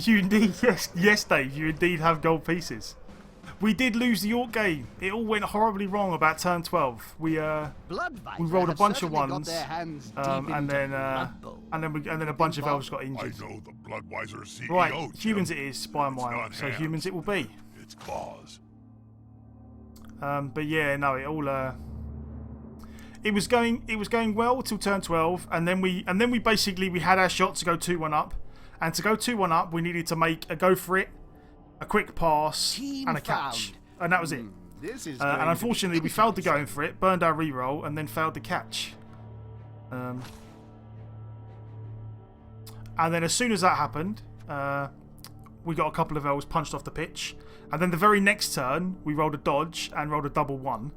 You indeed, yes, Dave. You indeed have gold pieces. We did lose the York game. It all went horribly wrong about turn 12. We rolled a bunch of ones, and then a bunch of elves got injured. I know the Bloodwiser CEO. Right, humans it is by a mile. So humans it will be. It's claws. But yeah, no, it all it was going well till turn 12, and then we basically we had our shot to go 2-1 up, and to go 2-1 up we needed to make a go for it, a quick pass, and a catch, and that was it. And unfortunately we failed to go in for it, burned our reroll, and then failed the catch. And then as soon as that happened, we got a couple of elves punched off the pitch, and then the very next turn we rolled a dodge and rolled a double 1.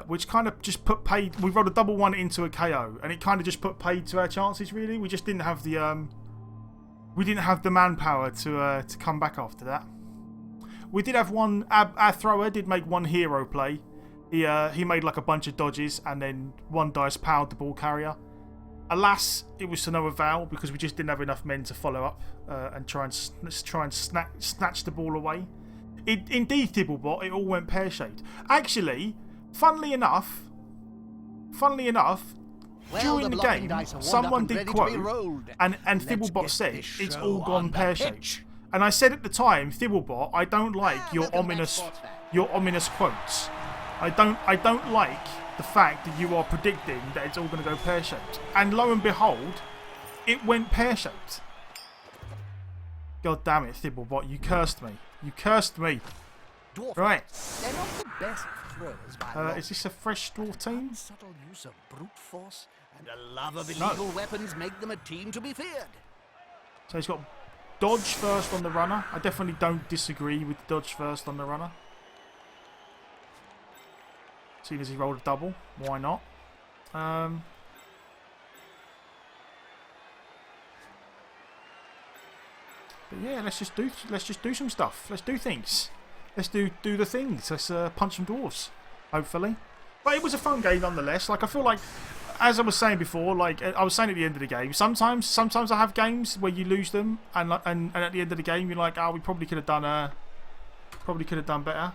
Which kind of just put paid. We rolled a double 1 into a KO, and it kind of just put paid to our chances. Really, we just didn't have the manpower to come back after that. We did have one. Our thrower did make one hero play. He made like a bunch of dodges, and then one dice powered the ball carrier. Alas, it was to no avail because we just didn't have enough men to follow up and try and snatch the ball away. Indeed, Thibblebot, it all went pear-shaped. Actually. Funnily enough, during the game, someone did quote, and Thibblebot said, it's all gone pear-shaped. And I said at the time, Thibblebot, I don't like your ominous quotes. I don't like the fact that you are predicting that it's all going to go pear-shaped. And lo and behold, it went pear-shaped. God damn it, Thibblebot, you cursed me. You cursed me. Right. They're not the best throwers, by is this a fresh dwarf team? Subtle use of brute force and a love of illegal weapons make them a team to be feared. So he's got dodge first on the runner. I definitely don't disagree with dodge first on the runner. Seeing as he rolled a double, why not? But yeah, let's just do some stuff. Let's do things. Let's do the things. Let's punch some dwarves, hopefully. But it was a fun game nonetheless. Like I feel like, as I was saying before, like I was saying at the end of the game, sometimes I have games where you lose them, and at the end of the game you're like, oh, we probably could have done better.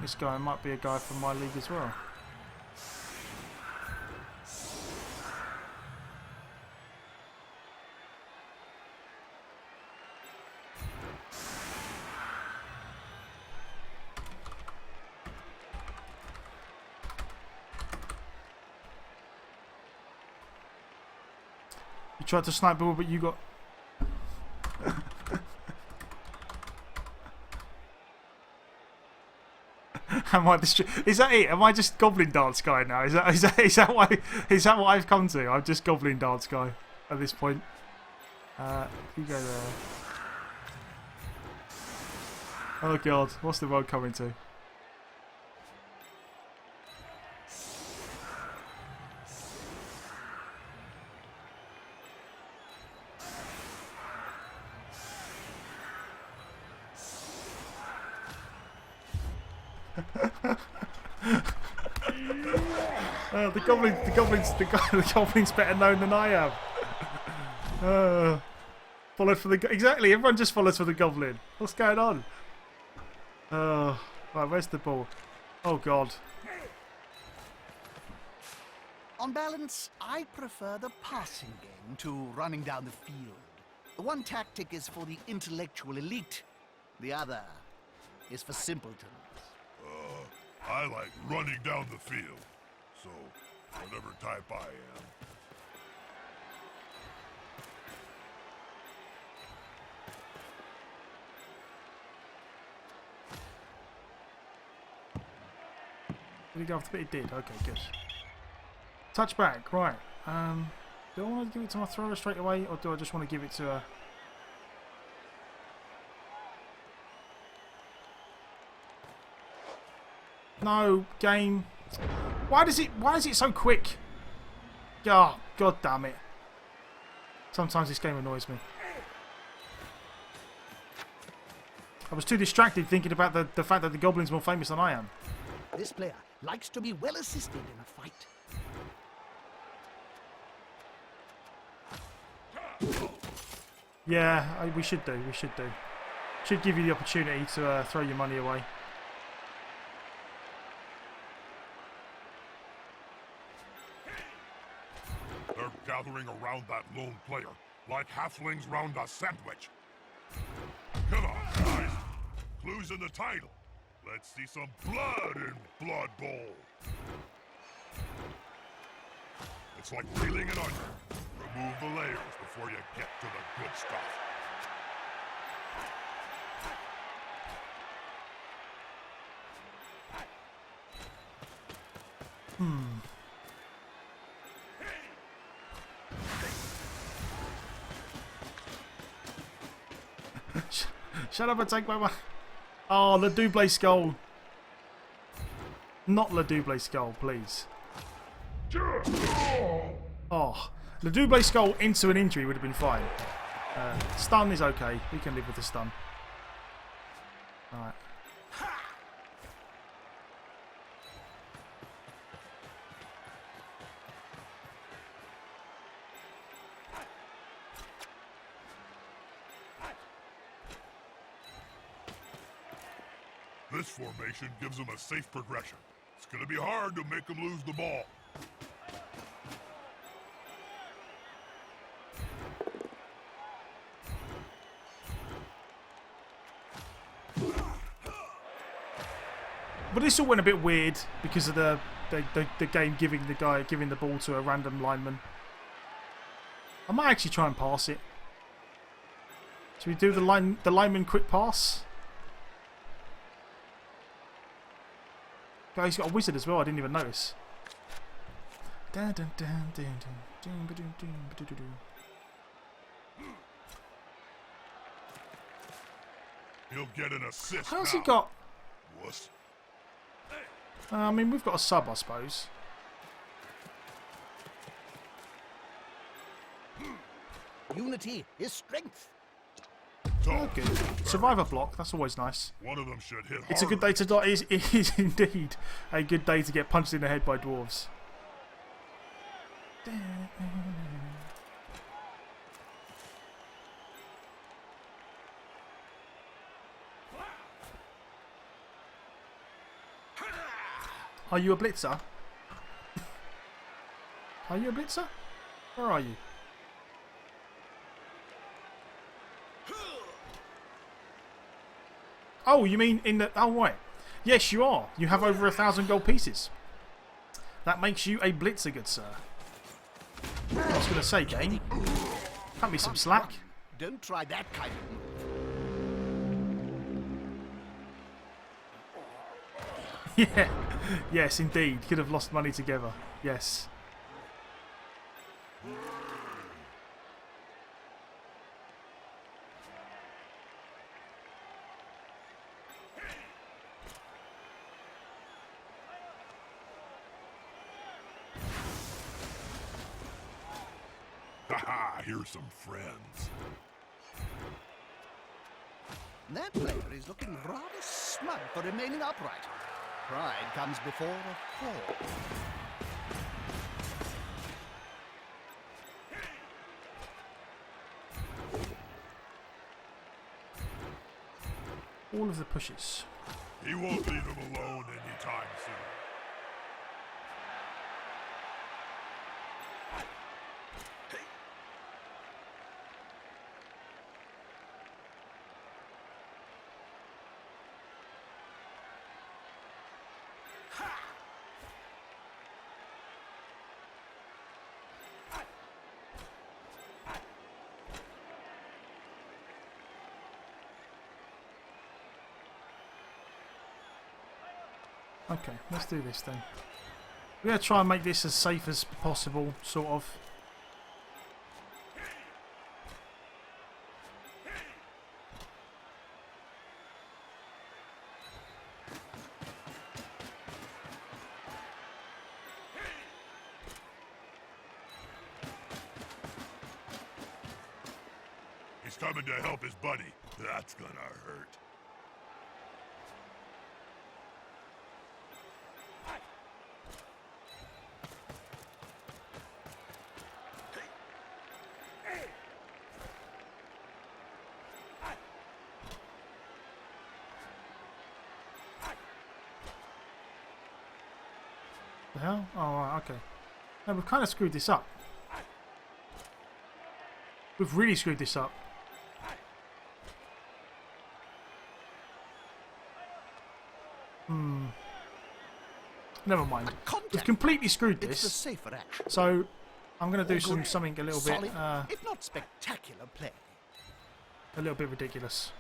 This guy might be a guy from my league as well. You tried to snipe ball, but you got... Is that it? Am I just Goblin Dance guy now? Is that what I've come to? I'm just Goblin Dance guy at this point. You go there. Oh god, what's the world coming to? The goblin's better known than I am. Followed for the exactly. Everyone just follows for the goblin. What's going on? Right, where's the ball? Oh god. On balance, I prefer the passing game to running down the field. The one tactic is for the intellectual elite. The other is for simpletons. I like running down the field. So, whatever type I am. Did he go off the bit? He did. Okay, good. Touchback, right. Do I want to give it to my thrower straight away, or do I just want to give it to a... No, game. Why is it so quick? Oh, God damn it. Sometimes this game annoys me. I was too distracted thinking about the fact that the Goblin's more famous than I am. This player likes to be well assisted in a fight. Yeah, we should do. Should give you the opportunity to throw your money away. They're gathering around that lone player, like halflings round a sandwich. Come on, guys. Clues in the title. Let's see some blood in Blood Bowl. It's like peeling an onion. Remove the layers before you get to the good stuff. Shut up and take my money. Oh, the double skull. Not the double skull, please. Oh, the double skull into an injury would have been fine. Stun is okay. We can live with the stun. Alright. This formation gives them a safe progression. It's gonna be hard to make them lose the ball. But this all went a bit weird because of the game giving the ball to a random lineman. I might actually try and pass it. Should we do the lineman quick pass? He's got a wizard as well, I didn't even notice. He'll get an assist. How's he got? Wuss. I mean, we've got a sub, I suppose. Unity is strength. Oh, good. Survivor block, that's always nice. One of them should hit hard. It's a good day to die. It is indeed a good day to get punched in the head by dwarves. Are you a blitzer? Are you a blitzer? Where are you? Oh, you mean in the... Oh, right. Yes, you are. You have over 1,000 gold pieces. That makes you a blitzer, good sir. I was going to say, game. Cut me some slack. Don't try that kind of... Yeah. Yes, indeed. Could have lost money together. Yes. Haha, here's some friends. That player is looking rather smug for remaining upright. Pride comes before a fall. All of the pushes. He won't leave them alone anytime soon. Okay, let's do this then. We're going to try and make this as safe as possible, sort of. coming to help his buddy. That's gonna hurt. The hell? Oh, right, okay. No, we've kind of screwed this up. We've really screwed this up. Never mind. We've completely screwed It's the this. safer action. So I'm going to do something a little bit, Solid, if not spectacular play. a little bit ridiculous.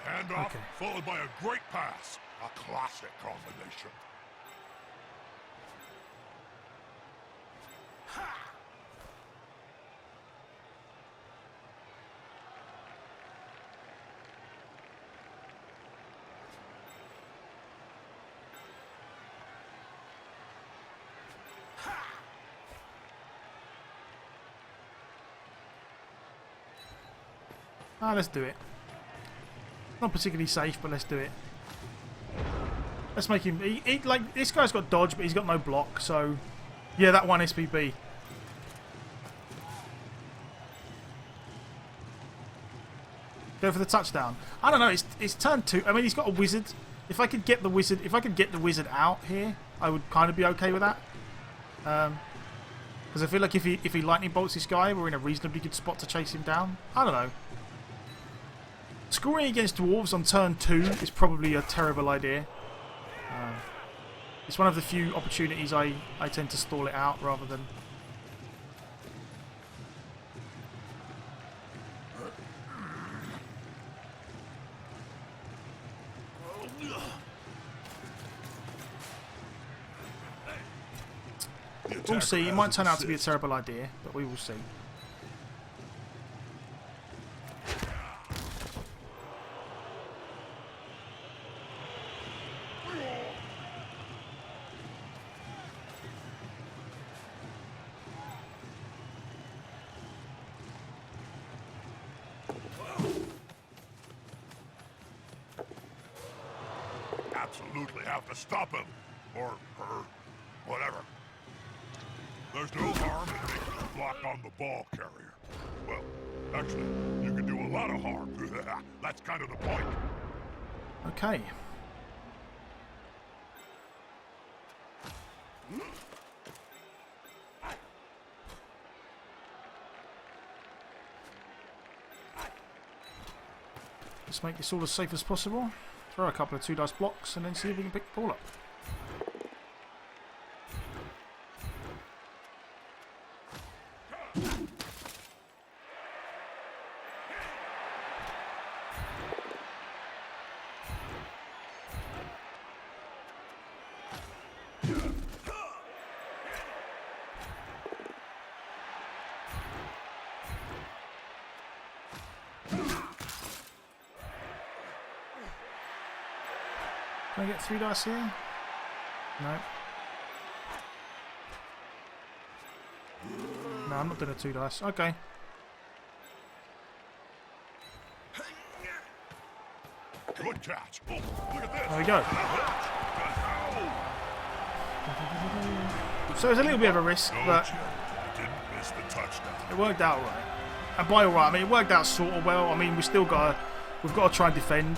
Handoff, Okay. followed by a great pass. A classic combination. Let's do it. Not particularly safe, but let's do it. Let's make him... like, this guy's got dodge, but he's got no block, so... Yeah, that one SPB. Go for the touchdown. I don't know, it's turn 2. I mean, he's got a wizard. If I could get the wizard out here, I would kind of be okay with that. Because I feel like if he lightning bolts this guy, we're in a reasonably good spot to chase him down. I don't know. Scoring against dwarves on turn 2 is probably a terrible idea. It's one of the few opportunities I tend to stall it out rather than... We'll see. It might turn out to be a terrible idea, but we will see. Absolutely have to stop him. Or her. Whatever. There's no harm in making a block on the ball carrier. Well, actually, you can do a lot of harm. That's kind of the point. Okay. Let's make this all as safe as possible. Throw a couple of 2-dice blocks and then see if we can pick the ball up. Can I get 3 dice here? No. No, I'm not doing a 2 dice. Okay. Good catch. Oh, look at this. There we go. So it's a little bit of a risk, but Didn't miss the touchdown. it worked out right. And by all right, I mean it worked out sort of well. I mean we've got to try and defend.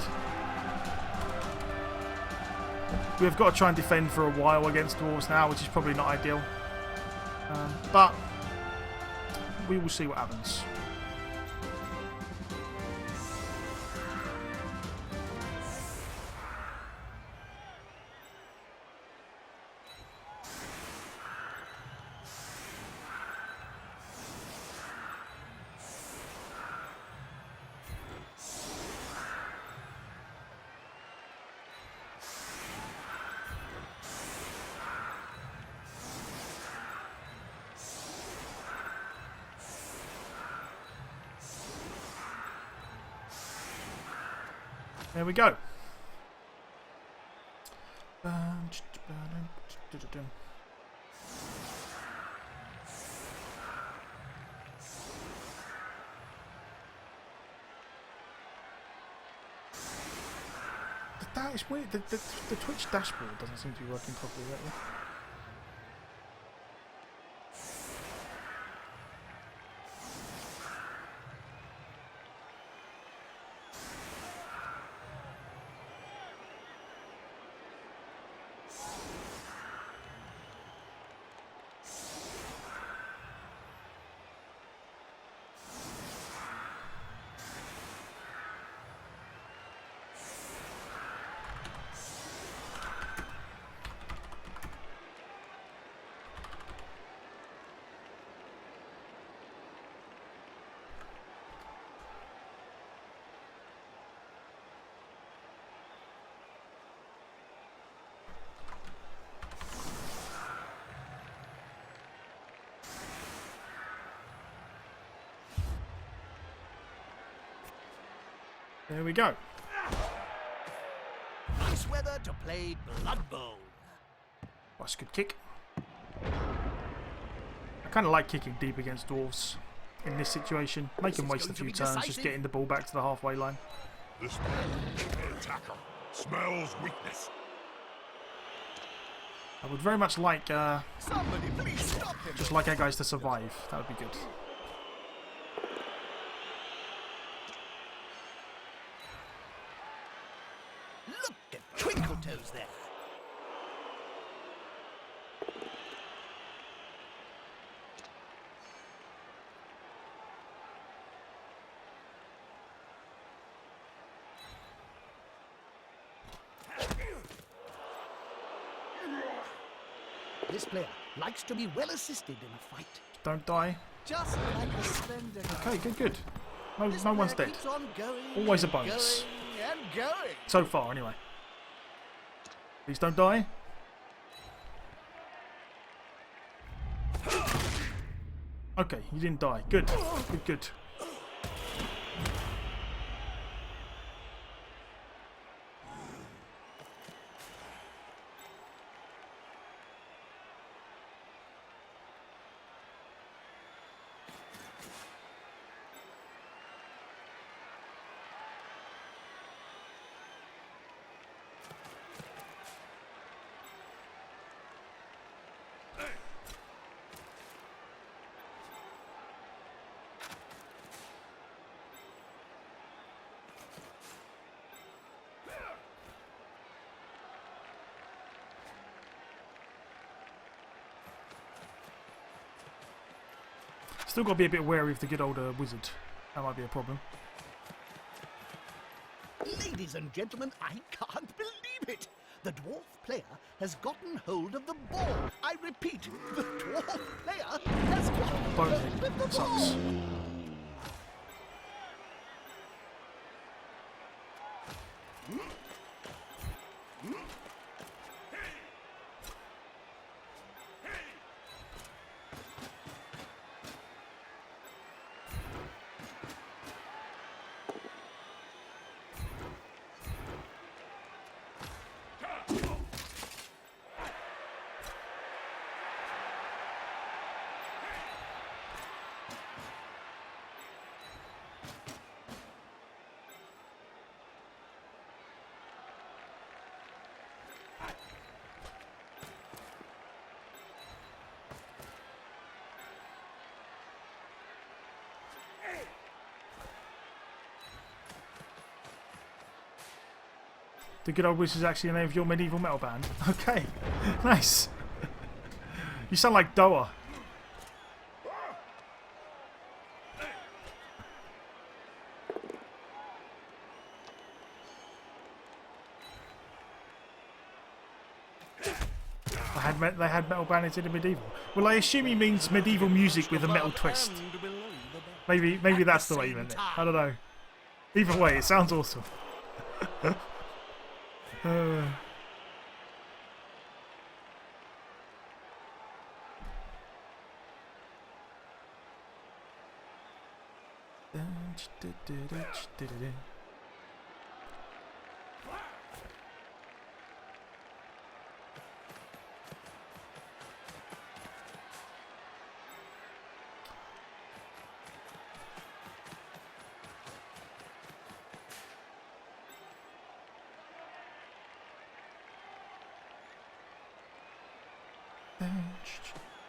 We've got to try and defend for a while against dwarves now, which is probably not ideal. But we will see what happens. There we go. That is weird. The Twitch dashboard doesn't seem to be working properly lately. There we go. Nice weather to play Blood Bowl. That's a good kick. I kind of like kicking deep against dwarves in this situation. Make them waste a few turns just getting the ball back to the halfway line. This man, the attacker, smells weakness. I would very much like Somebody please stop him. just like our guys to survive. That would be good. Look at Twinkle Toes there. This player likes to be well assisted in a fight. Don't die. Just like a slender. Okay, good. No, This no one's player dead. keeps on going Always a and bonus. going and going. So far, anyway. Please don't die. Okay, you didn't die. Good. Good. Still got to be a bit wary of the good old wizard. That might be a problem. Ladies and gentlemen, I can't believe it. The dwarf player has gotten hold of the ball. I repeat, the dwarf player has gotten hold of the ball. Sucks. The good old wizard is actually the name of your medieval metal band. Okay, nice. You sound like Doa. They had metal bandits in the medieval. Well, I assume he means medieval music with a metal twist. Maybe that's the way he meant it. I don't know. Either way, it sounds awesome.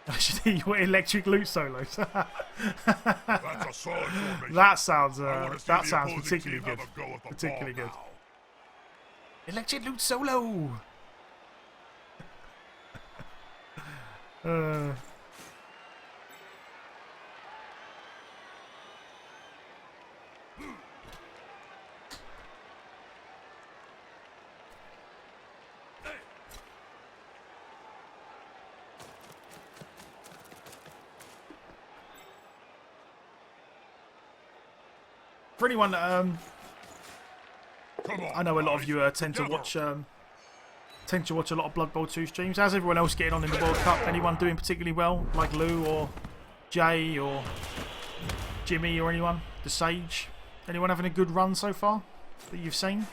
I should hear your electric loot solos. That's a solid formation. That sounds Particularly particularly good. Particularly good. Electric loot solo. For anyone that I know a lot of you tend to watch a lot of Blood Bowl 2 streams. How's everyone else getting on in the World Cup? Anyone doing particularly well, like Lou or Jay or Jimmy or anyone? The Sage? Anyone having a good run so far that you've seen?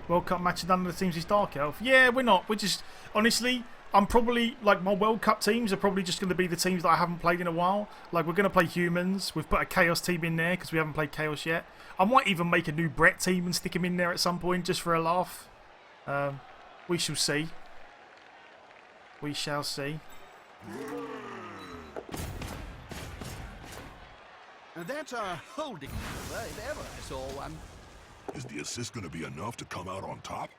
World Cup match, none of the teams is Dark Elf. Yeah, we're not. We're just, honestly, I'm probably, like, my World Cup teams are probably just going to be the teams that I haven't played in a while. Like, we're going to play Humans. We've put a Chaos team in there because we haven't played Chaos yet. I might even make a new Brett team and stick him in there at some point just for a laugh. We shall see. We shall see. Now that's a holding maneuver, if ever I saw one. Is the assist going to be enough to come out on top?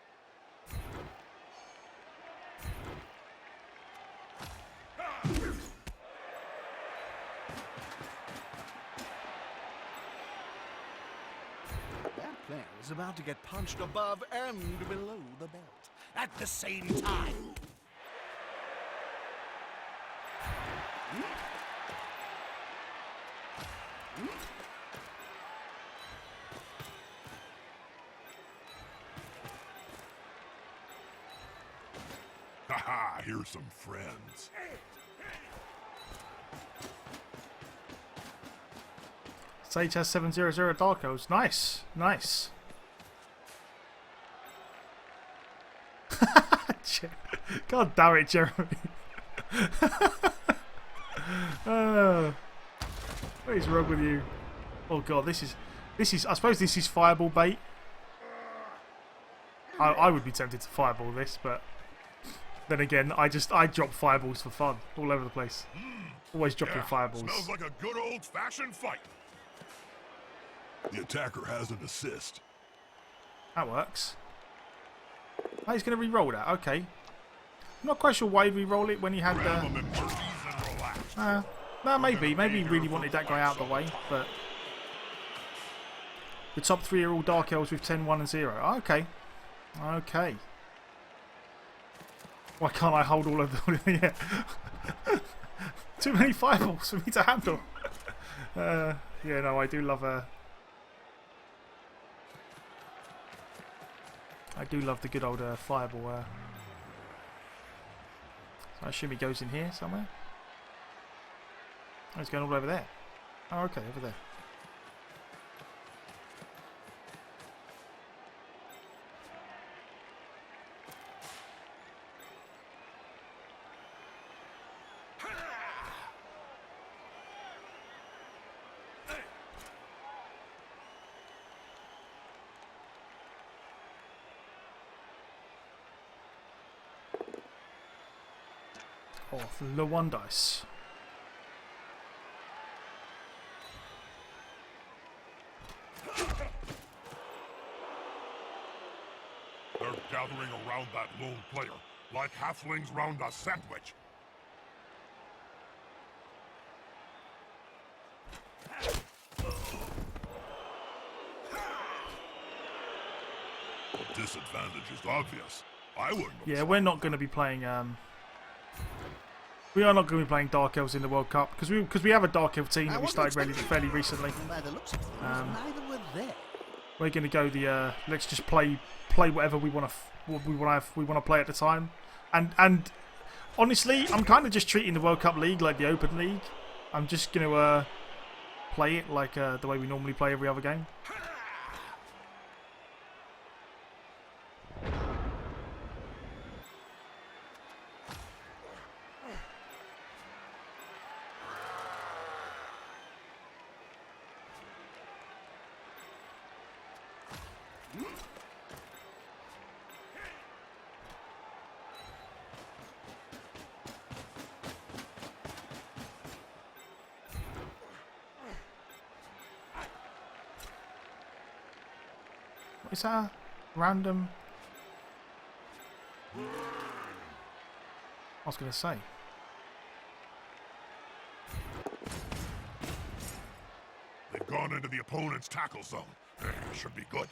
That player is about to get punched above and below the belt at the same time. Haha, here's some friends. Sage has 700 Darkos. Nice. Nice. God damn it, Jeremy. What is wrong with you? Oh god, this is I suppose this is fireball bait. I would be tempted to fireball this, but then again, I drop fireballs for fun all over the place. Always dropping fireballs. Smells like a good old-fashioned fight. The attacker has an assist. That works. Oh, he's going to re-roll that. Okay. I'm not quite sure why he'd re-roll it when he had the... no, maybe. Maybe he really wanted that guy out of the way, but... The top three are all Dark Elves with 10, 1 and 0. Oh, okay. Okay. Why can't I hold all of them? Yeah. Too many fireballs for me to handle. Yeah, no, I do love I do love the good old fireball. So I assume he goes in here somewhere. Oh, he's going all over there. Oh, okay, over there. Off the one dice. They're gathering around that lone player, like halflings round a sandwich. The disadvantage is obvious. I wouldn't. Yeah, we're not going to be playing. We are not going to be playing Dark Elves in the World Cup because we have a Dark Elf team that we started fairly recently. We're going to go the let's just play whatever we want to play at the time, and honestly, I'm kind of just treating the World Cup League like the Open League. I'm just going to play it like the way we normally play every other game. Is that a random? I was going to say. They've gone into the opponent's tackle zone. Should be good.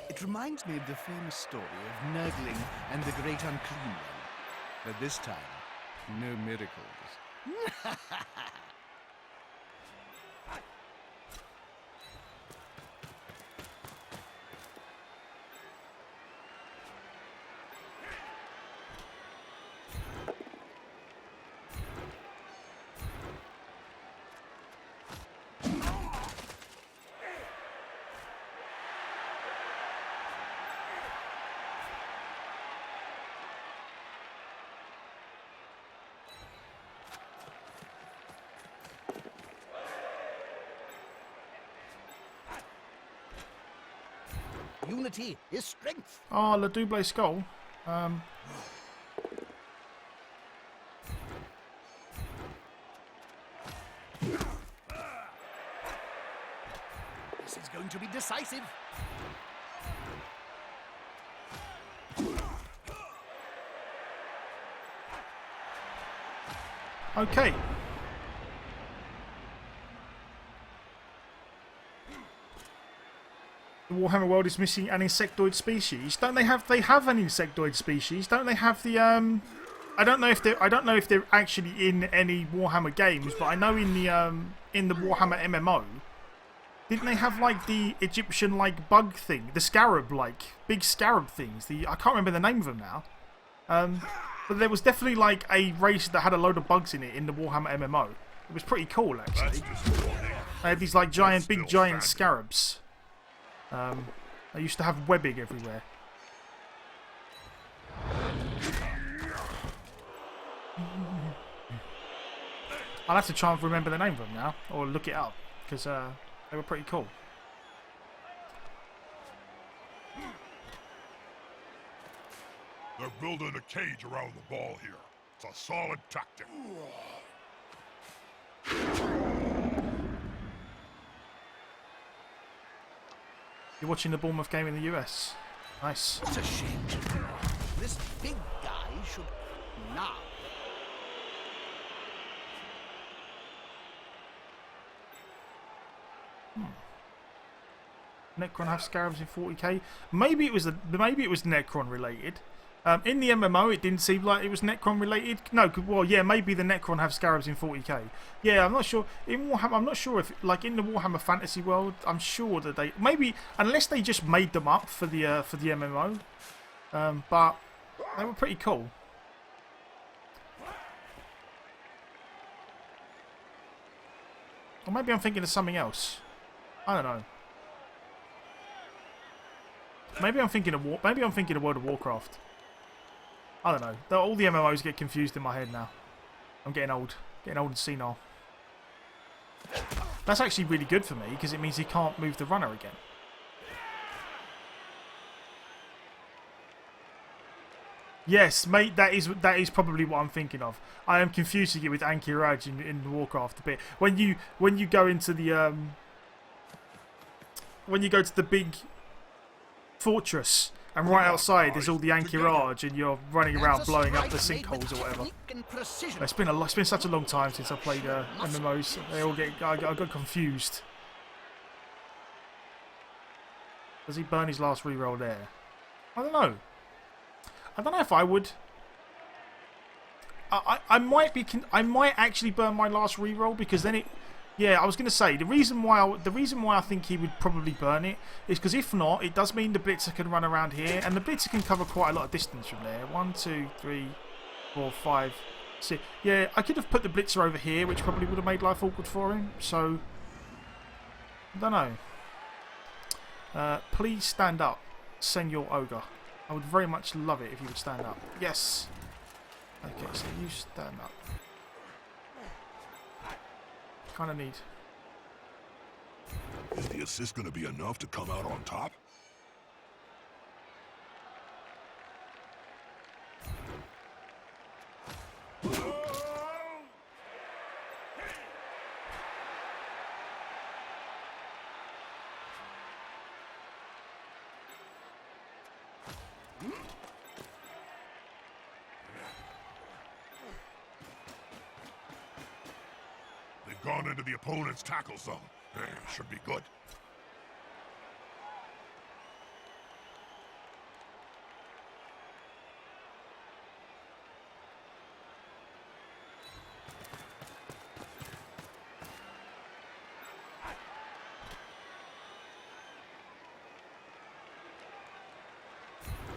It reminds me of the famous story of Nurgling and the Great Unclean One. But this time, no miracles. Unity is strength. Oh, Le Double Skull. This is going to be decisive. Okay. The Warhammer world is missing an insectoid species. Don't they have? They have an insectoid species. Don't they have the? I don't know if they're actually in any Warhammer games, but I know in the Warhammer MMO, didn't they have like the Egyptian like bug thing, the scarab like big scarab things? I can't remember the name of them now. But there was definitely like a race that had a load of bugs in it in the Warhammer MMO. It was pretty cool actually. They had these like big giant scarabs. They used to have webbing everywhere. I'll have to try and remember the name of them now, or look it up, because they were pretty cool. They're building a cage around the ball here. It's a solid tactic. You're watching the Bournemouth game in the US. Nice. What a shame. This big guy should now. Necron have scarabs in 40k. Maybe it was Necron related. In the MMO, it didn't seem like it was Necron related. No, well, yeah, maybe the Necron have scarabs in 40k. Yeah, I'm not sure. In Warhammer, I'm not sure if, like, in the Warhammer Fantasy world, I'm sure that they maybe, unless they just made them up for the MMO. But they were pretty cool. Or maybe I'm thinking of something else. I don't know. Maybe I'm thinking of World of Warcraft. I don't know. All the MMOs get confused in my head now. I'm getting old and senile. That's actually really good for me because it means he can't move the runner again. Yes, mate. That is probably what I'm thinking of. I am confusing it with Anchorage in Warcraft a bit. When you go into the when you go to the big fortress and right outside there's all the Anchorage and you're running around blowing up the sinkholes or whatever. It's been such a long time since I played MMOs. I got confused. Does he burn his last reroll there? I don't know. I don't know if I would. I might actually burn my last reroll because then it. Yeah, I was going to say the reason why I think he would probably burn it is because if not, it does mean the Blitzer can run around here, and the Blitzer can cover quite a lot of distance from there. 1, 2, 3, 4, 5, See, yeah, I could have put the blitzer over here, which probably would have made life awkward for him. So, I don't know. Please stand up, Senor Ogre. I would very much love it if you would stand up. Yes. Okay, so you stand up. Kind of need. Is the assist going to be enough to come out on top? They've gone into the opponent's tackle zone. Should be good.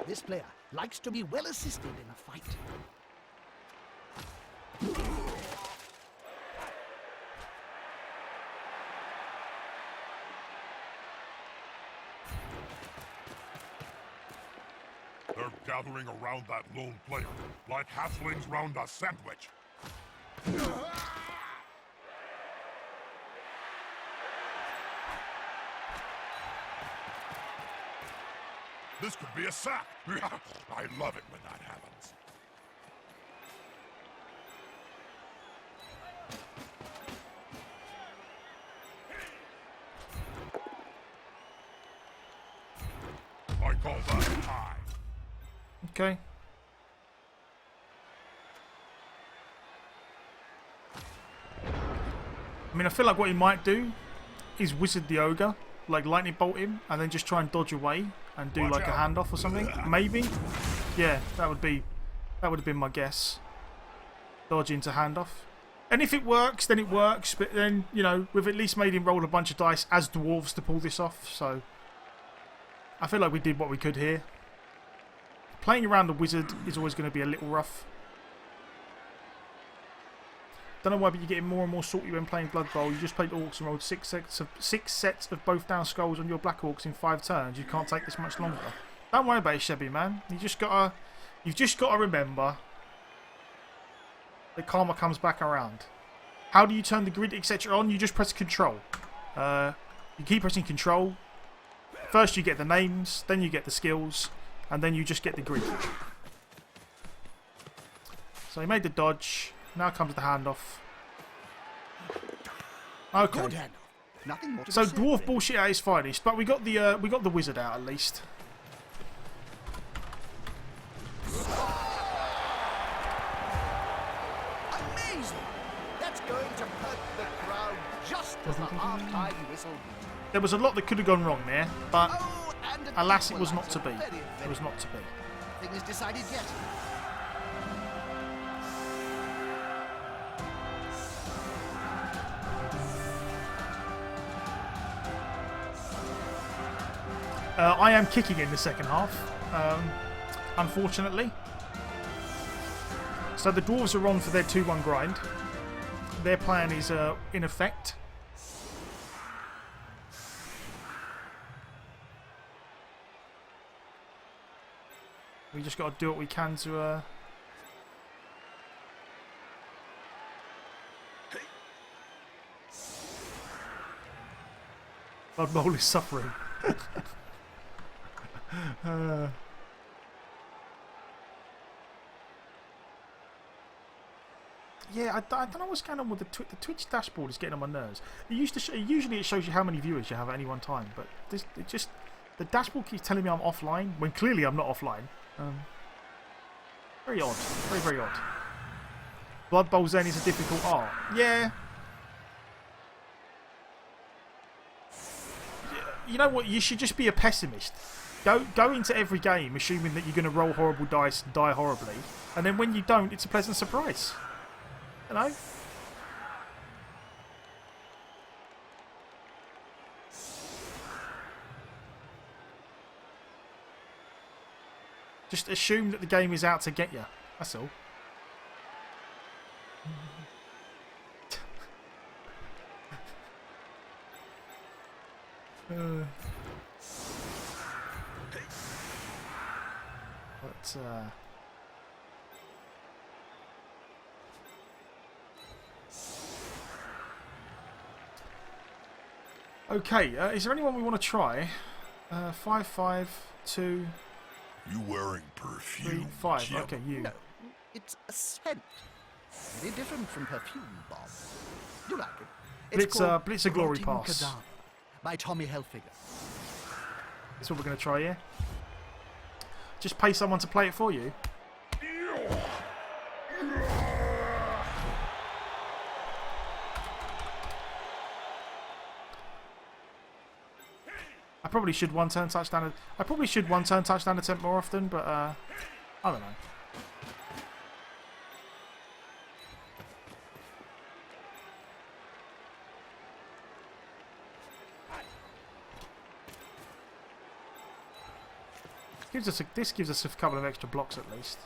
This player likes to be well assisted in a fight. They're gathering around that lone player, like halflings round a sandwich. This could be a sack. I love it when that happens. I call that a tie. Okay. I mean, I feel like what he might do is wizard the ogre, like lightning bolt him, and then just try and dodge away and do like a handoff or something. Maybe. Yeah, that would have been my guess. Dodge into handoff. And if it works, then it works. But then, you know, we've at least made him roll a bunch of dice as dwarves to pull this off. So I feel like we did what we could here. Playing around the wizard is always going to be a little rough. Don't know why, but you're getting more and more salty when playing Blood Bowl. You just played Orcs and rolled six sets of both down skulls on your Black Orcs in 5 turns. You can't take this much longer. Don't worry about it, Chevy, man. You've just gotta remember that karma comes back around. How do you turn the grid, etc. on? You just press Control. You keep pressing Control. First you get the names, then you get the skills, and then you just get the grid. So he made the dodge. Now comes the handoff. Okay. Nothing more to So be said, dwarf then. bullshit at its finest, but we got the wizard out at least. Amazing! That's going to perk the crowd just as the half-time whistle. There was a lot that could have gone wrong there, but Oh, and an alas, it was not to equalizer. be. Very, It very was not to be. Nothing is decided yet. I am kicking in the second half, unfortunately. So the dwarves are on for their 2-1 grind. Their plan is in effect. We just got to do what we can to... Blood Bowl is suffering. Yeah, I don't know what's going on with the Twitch dashboard. Is getting on my nerves. It used to usually it shows you how many viewers you have at any one time, but the dashboard keeps telling me I'm offline when clearly I'm not offline. Very odd, very odd. Blood Bowl Zen is a difficult art. Yeah. You know what? You should just be a pessimist. Go into every game assuming that you're going to roll horrible dice and die horribly, and then when you don't, it's a pleasant surprise. You know? Just assume that the game is out to get you. That's all. But okay, is there anyone we want to try? 5, 5, 2. You wearing 3, perfume? 5. Jim? Okay, you. No, it's a scent. Very different from perfume, Bob. You like it? It's called Blitzer Glory Rotting Pass. Cadaver by Tommy Hilfiger. That's what we're going to try, yeah? Just pay someone to play it for you? I probably should one-turn touchdown. I probably should one-turn touchdown attempt more often, but I don't know. This gives us a couple of extra blocks at least.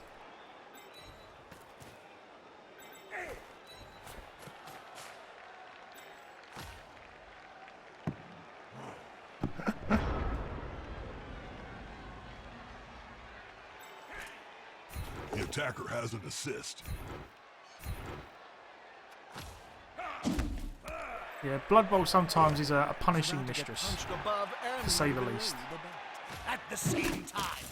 The attacker has an assist. Yeah, Blood Bowl sometimes is a punishing mistress, to say the least. At the same time.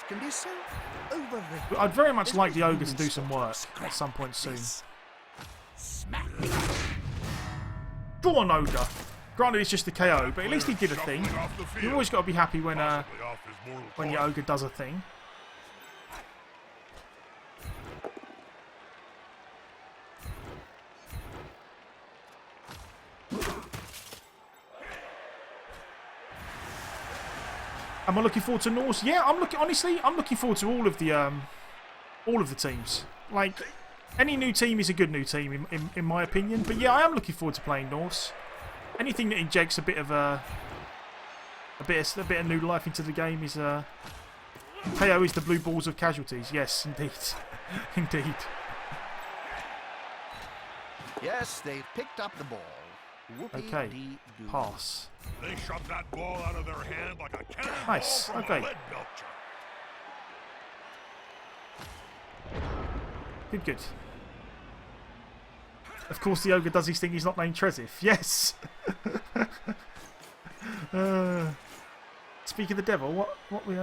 Can be so overrated. I'd very much like the Ogre to do some work at some point soon. Smack. Go on, Ogre. Granted, it's just a KO, but at least he did a thing. You've always got to be happy when your Ogre does a thing. Am I looking forward to Norse? Yeah, honestly, I'm looking forward to all of the teams. Like, any new team is a good new team in my opinion. But yeah, I am looking forward to playing Norse. Anything that injects a bit of new life into the game is KO is the blue balls of casualties. Yes, indeed, indeed. Yes, they've picked up the ball. Okay, pass. They shoved that ball out of their hand like a cannonball Nice, from okay. a lead belcher. Good, good. Of course, the Ogre does his thing. He's not named Trezif. Yes. Speak of the devil. What we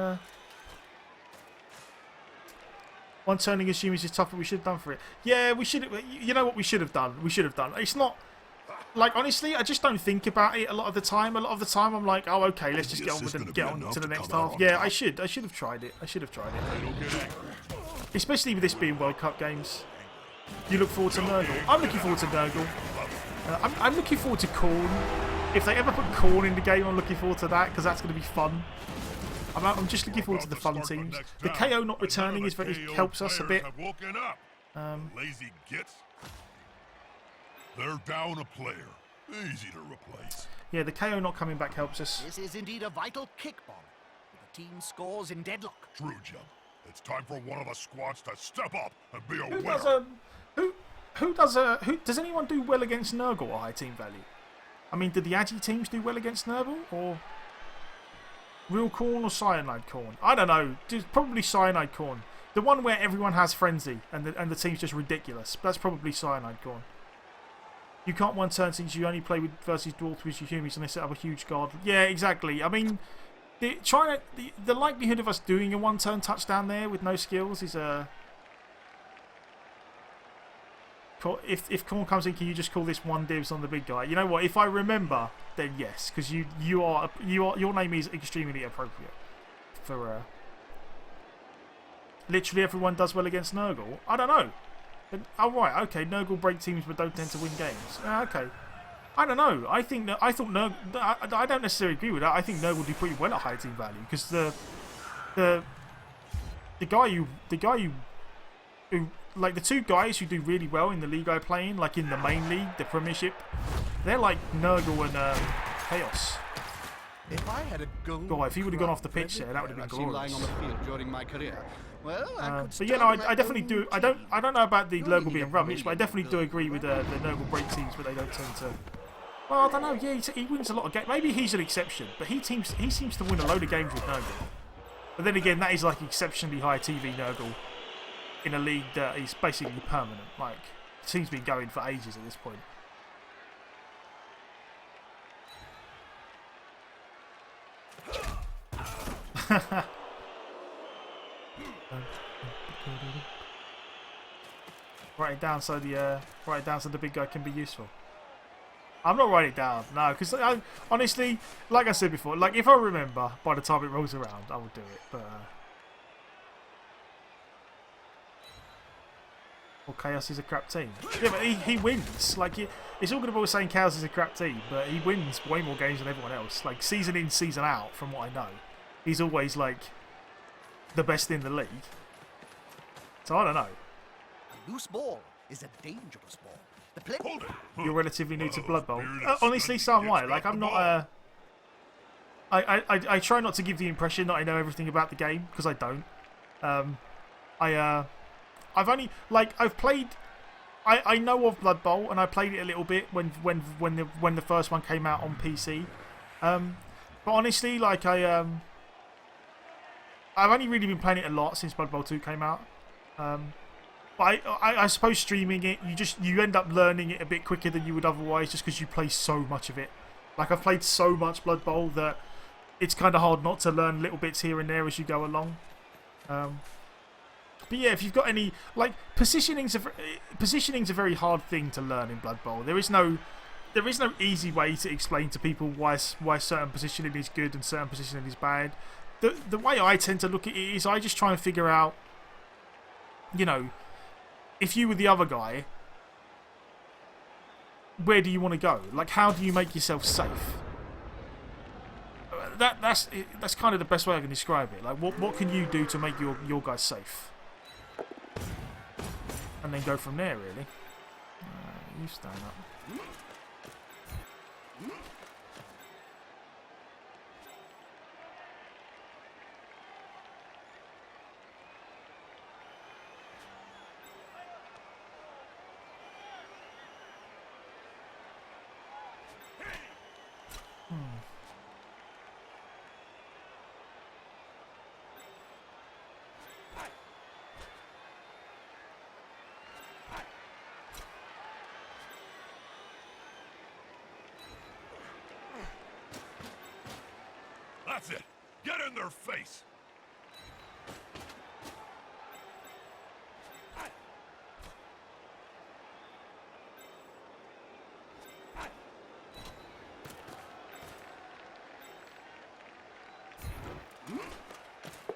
one turning assuming is tough, but we should have done for it. Yeah, we should. You know what we should have done? We should have done. It's not. Like, honestly, I just don't think about it a lot of the time. A lot of the time, I'm like, oh, okay, let's just get on to the next half. Yeah, I should have tried it. I should have tried it. Especially with this being World Cup games. You look forward to Nurgle. I'm looking forward to Nurgle. I'm looking forward to Khorne. If they ever put Khorne in the game, I'm looking forward to that, because that's going to be fun. I'm just looking forward to the fun teams. The KO not returning helps us a bit. Lazy gits. They're down a player. Easy to replace. Yeah, the KO not coming back helps us. This is indeed a vital kick bomb. The team scores in deadlock. True, Jim. It's time for one of the squads to step up and be a Who winner. does anyone do well against Nurgle or high team value? I mean, did the Agi teams do well against Nurgle, or real Khorne or Cyanide Khorne? I don't know. Probably Cyanide Khorne. The one where everyone has frenzy and the team's just ridiculous. That's probably Cyanide Khorne. You can't one-turn since you only play versus dwarves with your humans and they set up a huge guard. Yeah, exactly. I mean, the likelihood of us doing a one-turn touchdown there with no skills is if Khorne comes in, can you just call this one dibs on the big guy? You know what? If I remember, then yes, because your name is extremely appropriate for. Literally everyone does well against Nurgle. I don't know. Oh right, okay. Nurgle break teams but don't tend to win games. Okay. I don't know. I don't necessarily agree with that. I think Nurgle do pretty well at high team value because the guy who like the two guys who do really well in the league I play in, like in the main league, the Premiership, they're like Nurgle and Chaos. If I had a gold God, if he would have gone off the pitch there, that would have been glorious. Lying on the field during my career. Well, but yeah, no, I definitely do. I don't know about the Nurgle being rubbish, but I definitely do agree with the Nurgle break teams, but they don't tend to Well, I don't know. Yeah, he wins a lot of games. Maybe he's an exception, but he seems to win a load of games with Nurgle. But then again, that is like exceptionally high TV Nurgle in a league that is basically permanent. Like, it seems to be going for ages at this point. Write it down so the big guy can be useful. I'm not writing it down, no, because honestly, like I said before, like if I remember by the time it rolls around, I will do it. But well, Chaos is a crap team. Yeah, but he wins. Like it's all good about saying Chaos is a crap team, but he wins way more games than everyone else. Like season in, season out, from what I know, he's always like the best in the league. So I don't know. A loose ball is a dangerous ball. Hold it. You're relatively new to Blood Bowl. Honestly, so am I. Like I'm not I try not to give the impression that I know everything about the game because I don't. I've only I've played. I know of Blood Bowl and I played it a little bit when the first one came out on PC. But honestly, like I've only really been playing it a lot since Blood Bowl 2 came out. But I suppose streaming it, you end up learning it a bit quicker than you would otherwise, just because you play so much of it. Like I've played so much Blood Bowl that it's kind of hard not to learn little bits here and there as you go along. But yeah, if you've got any positioning's a very hard thing to learn in Blood Bowl. There is no easy way to explain to people why certain positioning is good and certain positioning is bad. The way I tend to look at it is I just try and figure out, you know, if you were the other guy, where do you want to go? Like, how do you make yourself safe? That's kind of the best way I can describe it. Like, what can you do to make your guys safe? And then go from there, really. You stand up. That's it. Get in their face.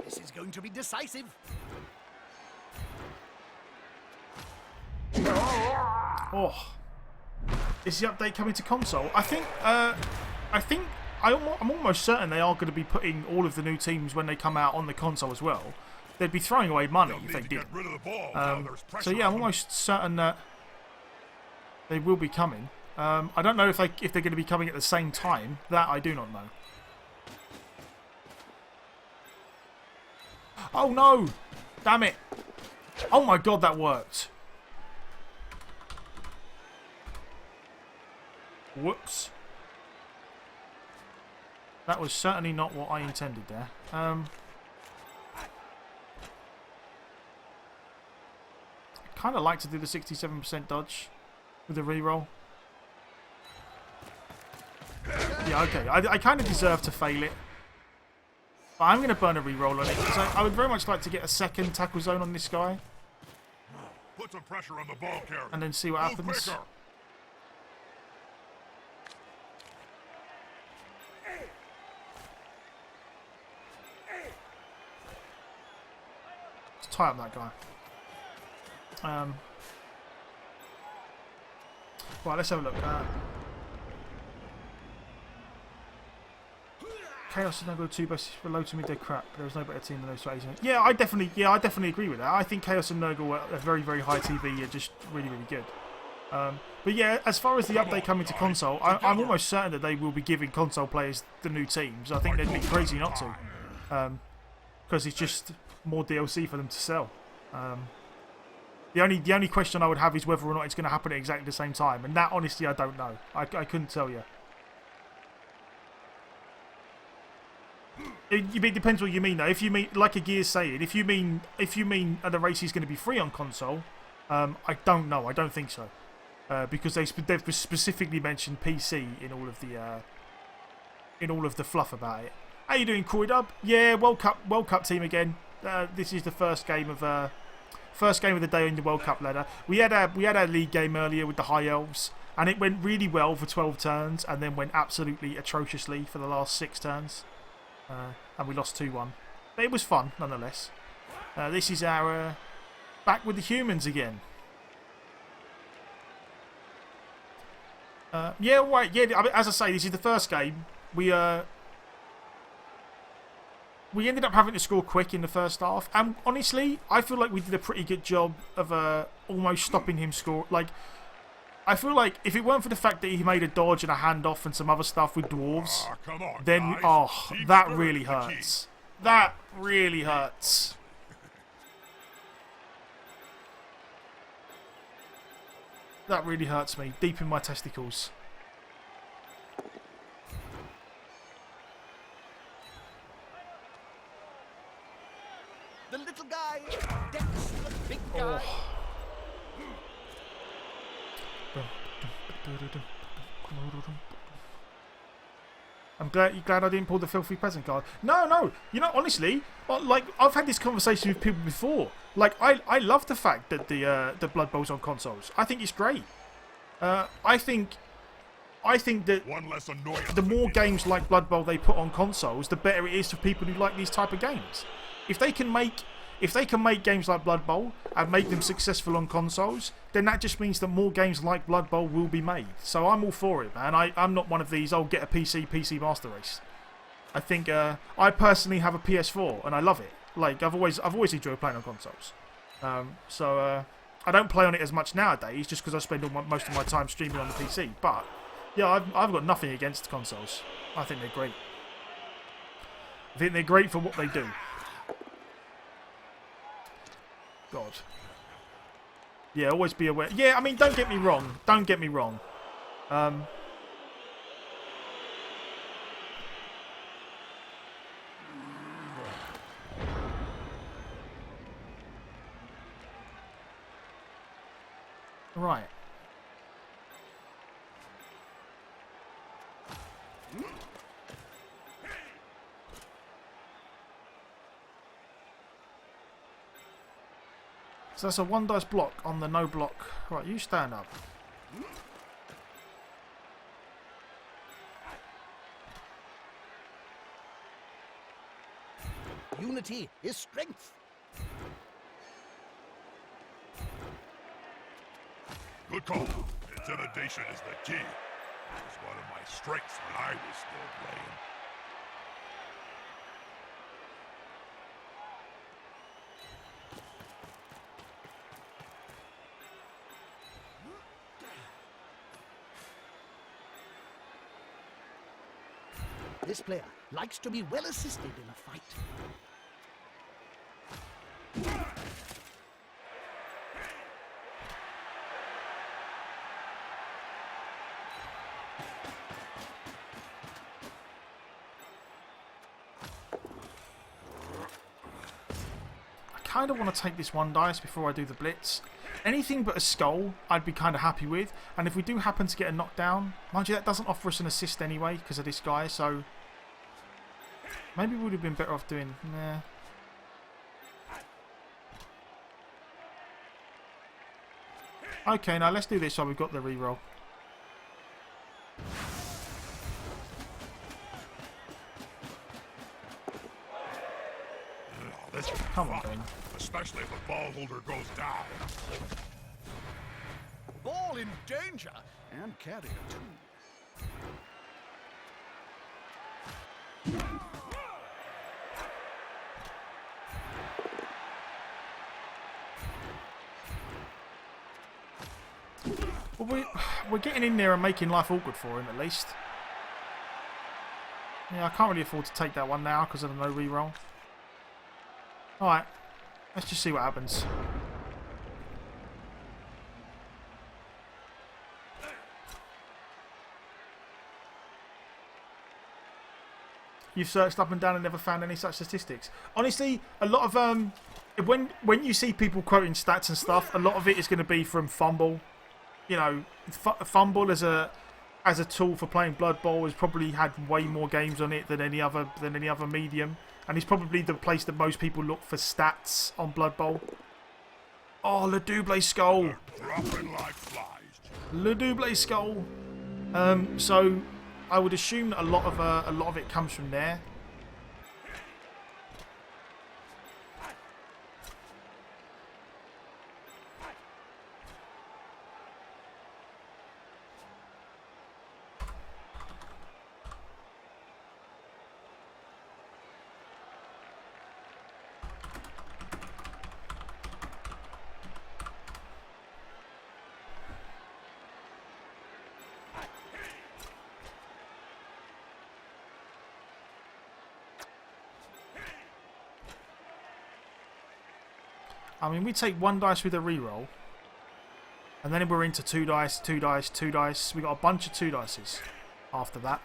This is going to be decisive. Oh, is the update coming to console? I'm almost certain they are going to be putting all of the new teams when they come out on the console as well. They'd be throwing away money if they did. So yeah, I'm almost certain that they will be coming. I don't know if they're going to be coming at the same time. That I do not know. Oh no! Damn it! Oh my god, that worked. Whoops. That was certainly not what I intended there. Kind of like to do the 67% dodge with the reroll. Yeah, okay. I kind of deserve to fail it. But I'm going to burn a reroll on it because I would very much like to get a second tackle zone on this guy. Put some pressure on the ball carrier. And then see what happens. Quicker. Let's tie up that guy. Right, let's have a look. Chaos is now got 2 best below to me, they're crap. There is no better team than those two. Yeah, I definitely agree with that. I think Chaos and Nurgle are very, very high TV, are just really, really good. But yeah, as far as the update coming to console, I'm almost certain that they will be giving console players the new teams. I think they'd be crazy not to, because it's just more DLC for them to sell. The only question I would have is whether or not it's going to happen at exactly the same time, and that honestly I don't know. I couldn't tell you. It depends what you mean though. If you mean, like a Gear's saying, if you mean the race is going to be free on console, I don't know. I don't think so, because they've specifically mentioned PC in all of the fluff about it. How you doing, Corey Dub? Yeah, World Cup team again. This is the first game of the day in the World Cup ladder. We had our league game earlier with the High Elves, and it went really well for 12 turns, and then went absolutely atrociously for the last 6 turns. And we lost 2-1. But it was fun, nonetheless. This is our back with the humans again. Yeah, right. Yeah, I mean, as I say, this is the first game. We ended up having to score quick in the first half, and honestly, I feel like we did a pretty good job of almost stopping him score. Like, I feel like if it weren't for the fact that he made a dodge and a handoff and some other stuff with dwarves, Come on, then guys. that really hurts. That really hurts. That really hurts me deep in my testicles. The little guy decks the big guy. I'm glad I didn't pull the filthy peasant card. No. You know, honestly, like I've had this conversation with people before. Like I love the fact that the Blood Bowl's on consoles. I think it's great. I think that One less annoyance the more games like Blood Bowl they put on consoles, the better it is for people who like these type of games. If they can make games like Blood Bowl and make them successful on consoles, then that just means that more games like Blood Bowl will be made. So I'm all for it, man. I'm not one of these, I'll get a PC Master Race. I think I personally have a PS4 and I love it. Like I've always enjoyed playing on consoles. So I don't play on it as much nowadays just because I spend most of my time streaming on the PC. But yeah, I've got nothing against consoles. I think they're great. I think they're great for what they do. God. Yeah, always be aware. Yeah, I mean, don't get me wrong. Don't get me wrong. Right. So that's a 1 dice block on the no block. Right, you stand up. Unity is strength. Good call. Intimidation is the key. It was one of my strengths when I was still playing. This player likes to be well assisted in a fight. I kind of want to take this 1 dice before I do the blitz. Anything but a skull I'd be kind of happy with, and if we do happen to get a knockdown, mind you that doesn't offer us an assist anyway because of this guy, so maybe we would have been better off doing Okay, now let's do this while we've got the reroll. This is Come on, fun, Ben. especially if the ball holder goes down. Ball in danger and carrier too. Well, we're getting in there and making life awkward for him at least. Yeah, I can't really afford to take that one now because of the no reroll. Alright, let's just see what happens. you've searched up and down and never found any such statistics? Honestly, a lot of when you see people quoting stats and stuff, a lot of it is going to be from Fumble. You know, Fumble as a tool for playing Blood Bowl has probably had way more games on it than any other medium, and it's probably the place that most people look for stats on Blood Bowl. Oh, Le Double Skull. Dropping like flies. Le Double Skull. So I would assume that a lot of it comes from there. I mean, we take 1 dice with a reroll, and then we're into 2 dice, 2 dice, 2 dice. We got a bunch of 2 dices after that.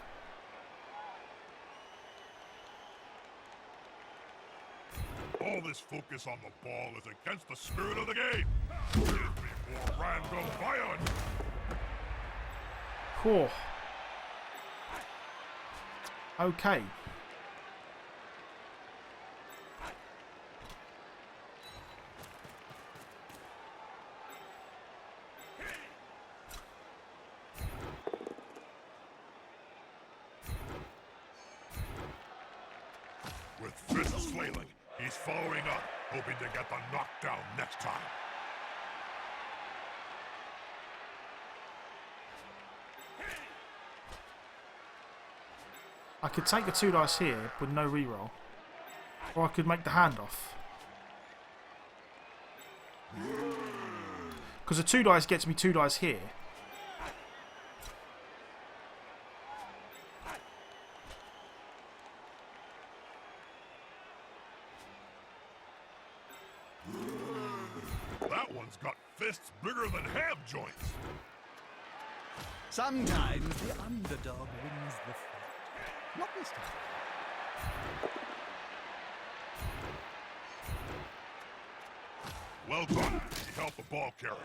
All this focus on the ball is against the spirit of the game. Give me more random violence. Cool. Okay. With fists flailing, he's following up, hoping to get the knockdown next time. I could take the 2 dice here with no reroll, or I could make the handoff. Because the 2 dice gets me 2 dice here. That one's got fists bigger than ham joints. Sometimes the underdog wins the fight. Not this time. Well done. He helped the ball carrier.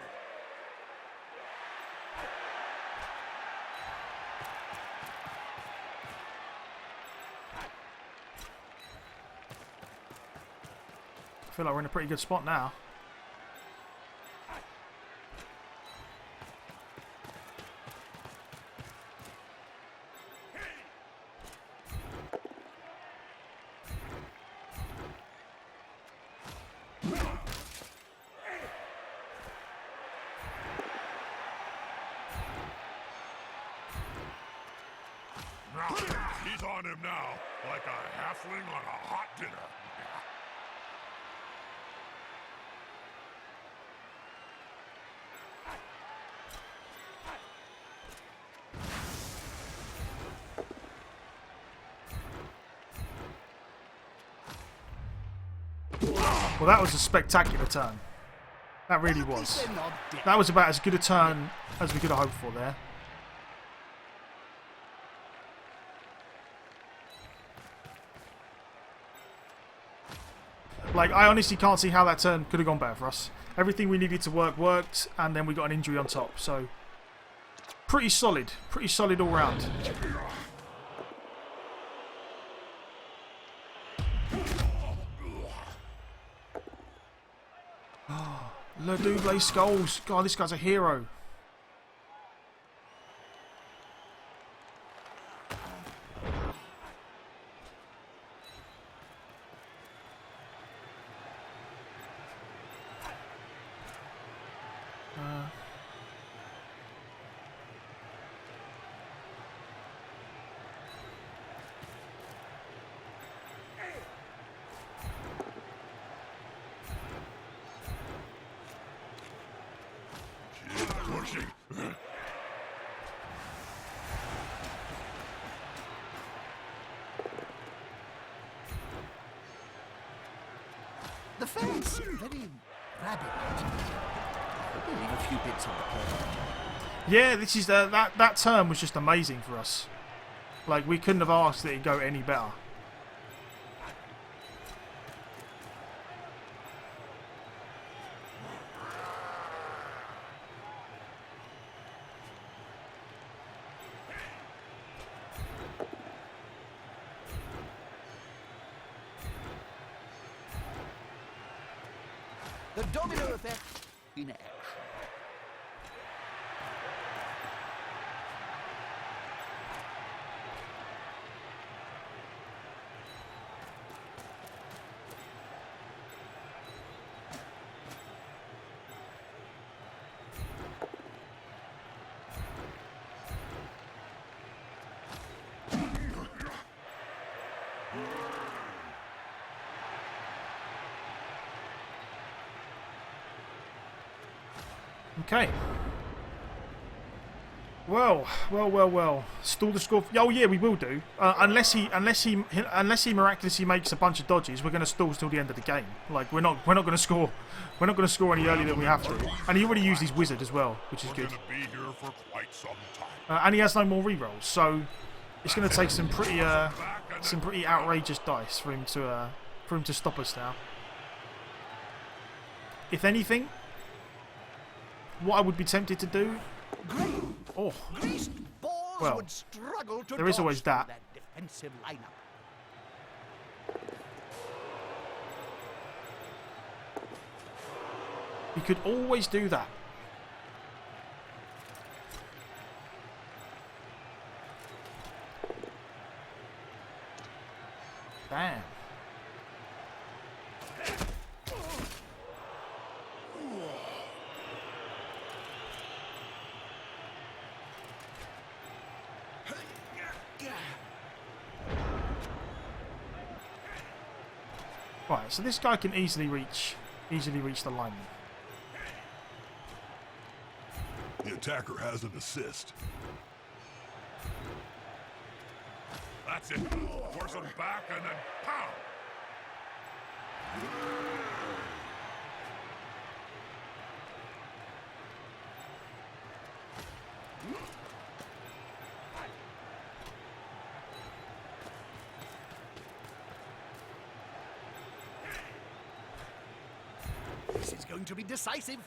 I feel like we're in a pretty good spot now. He's on him now, like a halfling on a hot dinner. Well, that was a spectacular turn. That really was. That was about as good a turn as we could have hoped for there. Like, I honestly can't see how that turn could have gone better for us. Everything we needed to work worked, and then we got an injury on top. So, pretty solid all round. Le Double Skulls. God, this guy's a hero. The fans seem very rabid. We'll leave a few bits on the plate. Yeah, this is that turn was just amazing for us. Like, we couldn't have asked that it go any better. The domino effect in action. Okay. Well. Stall the score. Oh yeah, we will do. Unless he miraculously makes a bunch of dodges, we're going to stall till the end of the game. Like we're not going to score. We're not going to score any earlier than we have to. And he already used his wizard as well, which is good. Be here for quite some time. And he has no more rerolls, so it's going to take some pretty outrageous dice for him to stop us now. If anything, what I would be tempted to do. Oh, well, would struggle to there is always that. defensive lineup. You could always do that. Damn. Right, so this guy can easily reach the lineman. The attacker has an assist. That's it. Force him back and then pow! This is going to be decisive.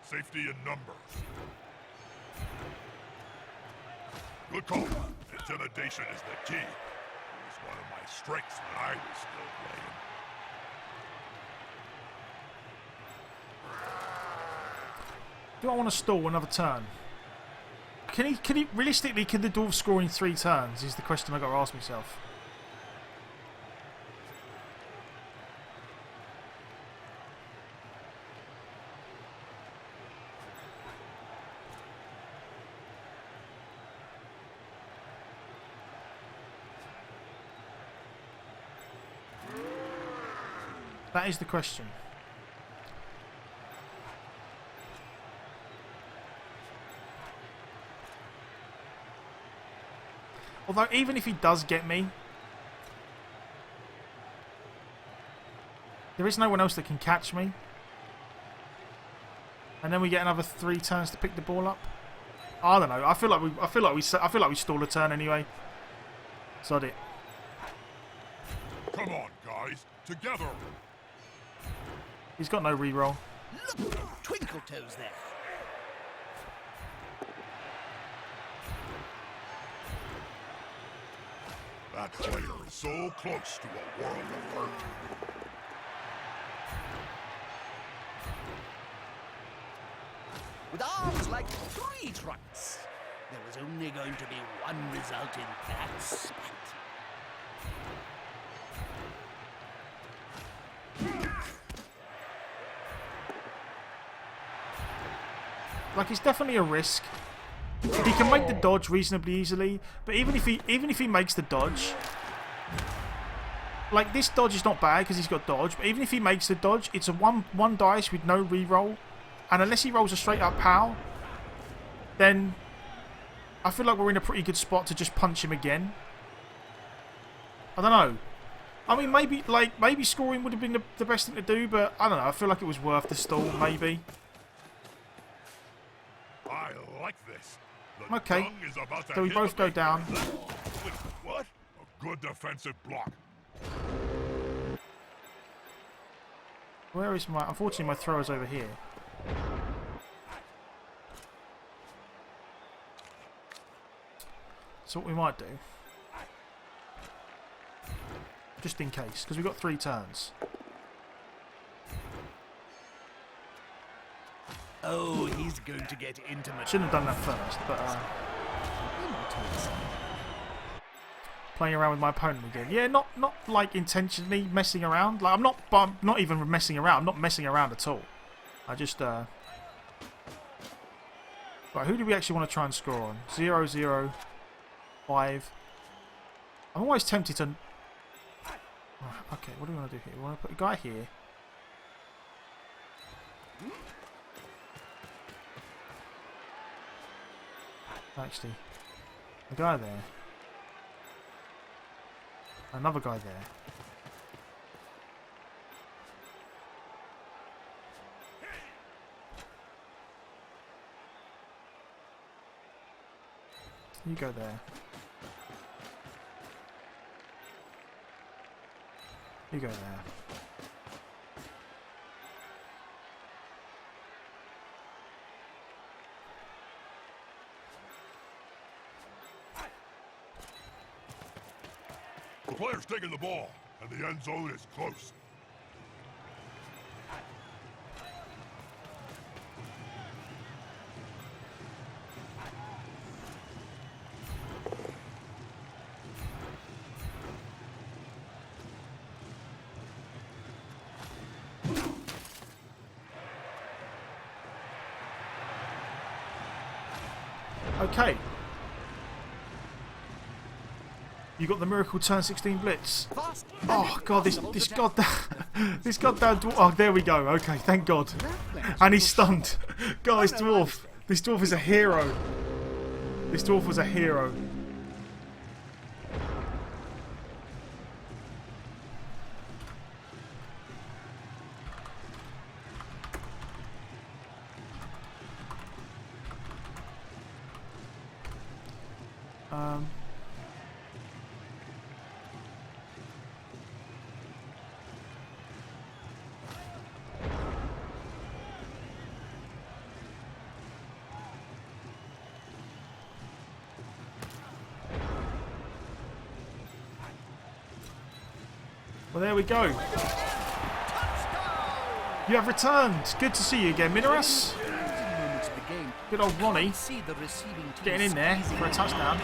Safety in numbers. Good call. Intimidation is the key. It was one of my strengths when I was still playing. Do I want to stall another turn? Can he realistically, can the dwarf score in 3 turns is the question I got to ask myself. That is the question. Although, even if he does get me, there is no one else that can catch me. And then we get another 3 turns to pick the ball up. I don't know. I feel like we stall a turn anyway. Sod it. Come on, guys, together. He's got no reroll. Look, Twinkle Toes there. That player is so close to a world of hurt. With arms like 3 trunks, there was only going to be one result in that spat. Like, it's definitely a risk. He can make the dodge reasonably easily, but even if he makes the dodge, like, this dodge is not bad because he's got dodge, but even if he makes the dodge, it's a one dice with no reroll, and unless he rolls a straight up pow, then I feel like we're in a pretty good spot to just punch him again. I don't know. I mean, maybe scoring would have been the best thing to do, but I don't know. I feel like it was worth the stall, maybe. I like this. The Okay, tongue is about to so we hit both the go down. Wait, what? A good defensive block. Where is my... Unfortunately, my thrower's over here. So what we might do... Just in case, because we've got 3 turns. Oh, he's going to get intimate. Shouldn't have done that first, but... Playing around with my opponent again. Yeah, not like intentionally messing around. Like I'm not even messing around. I'm not messing around at all. I just Right, who do we actually want to try and score on? 0, 0, 5. I'm always tempted to... Oh, okay, what do we want to do here? We want to put a guy here. Actually, a guy there. Another guy there. You go there. You go there. The player's taking the ball, and the end zone is close. Okay. You got the miracle turn 16 blitz. Oh god, this goddamn this goddamn dwarf. Oh, there we go. Okay, thank God. And he's stunned. God, this dwarf is a hero. This dwarf was a hero. Well, there we go. You have returned. Good to see you again, Minoras. Good old Ronnie getting in there for a touchdown.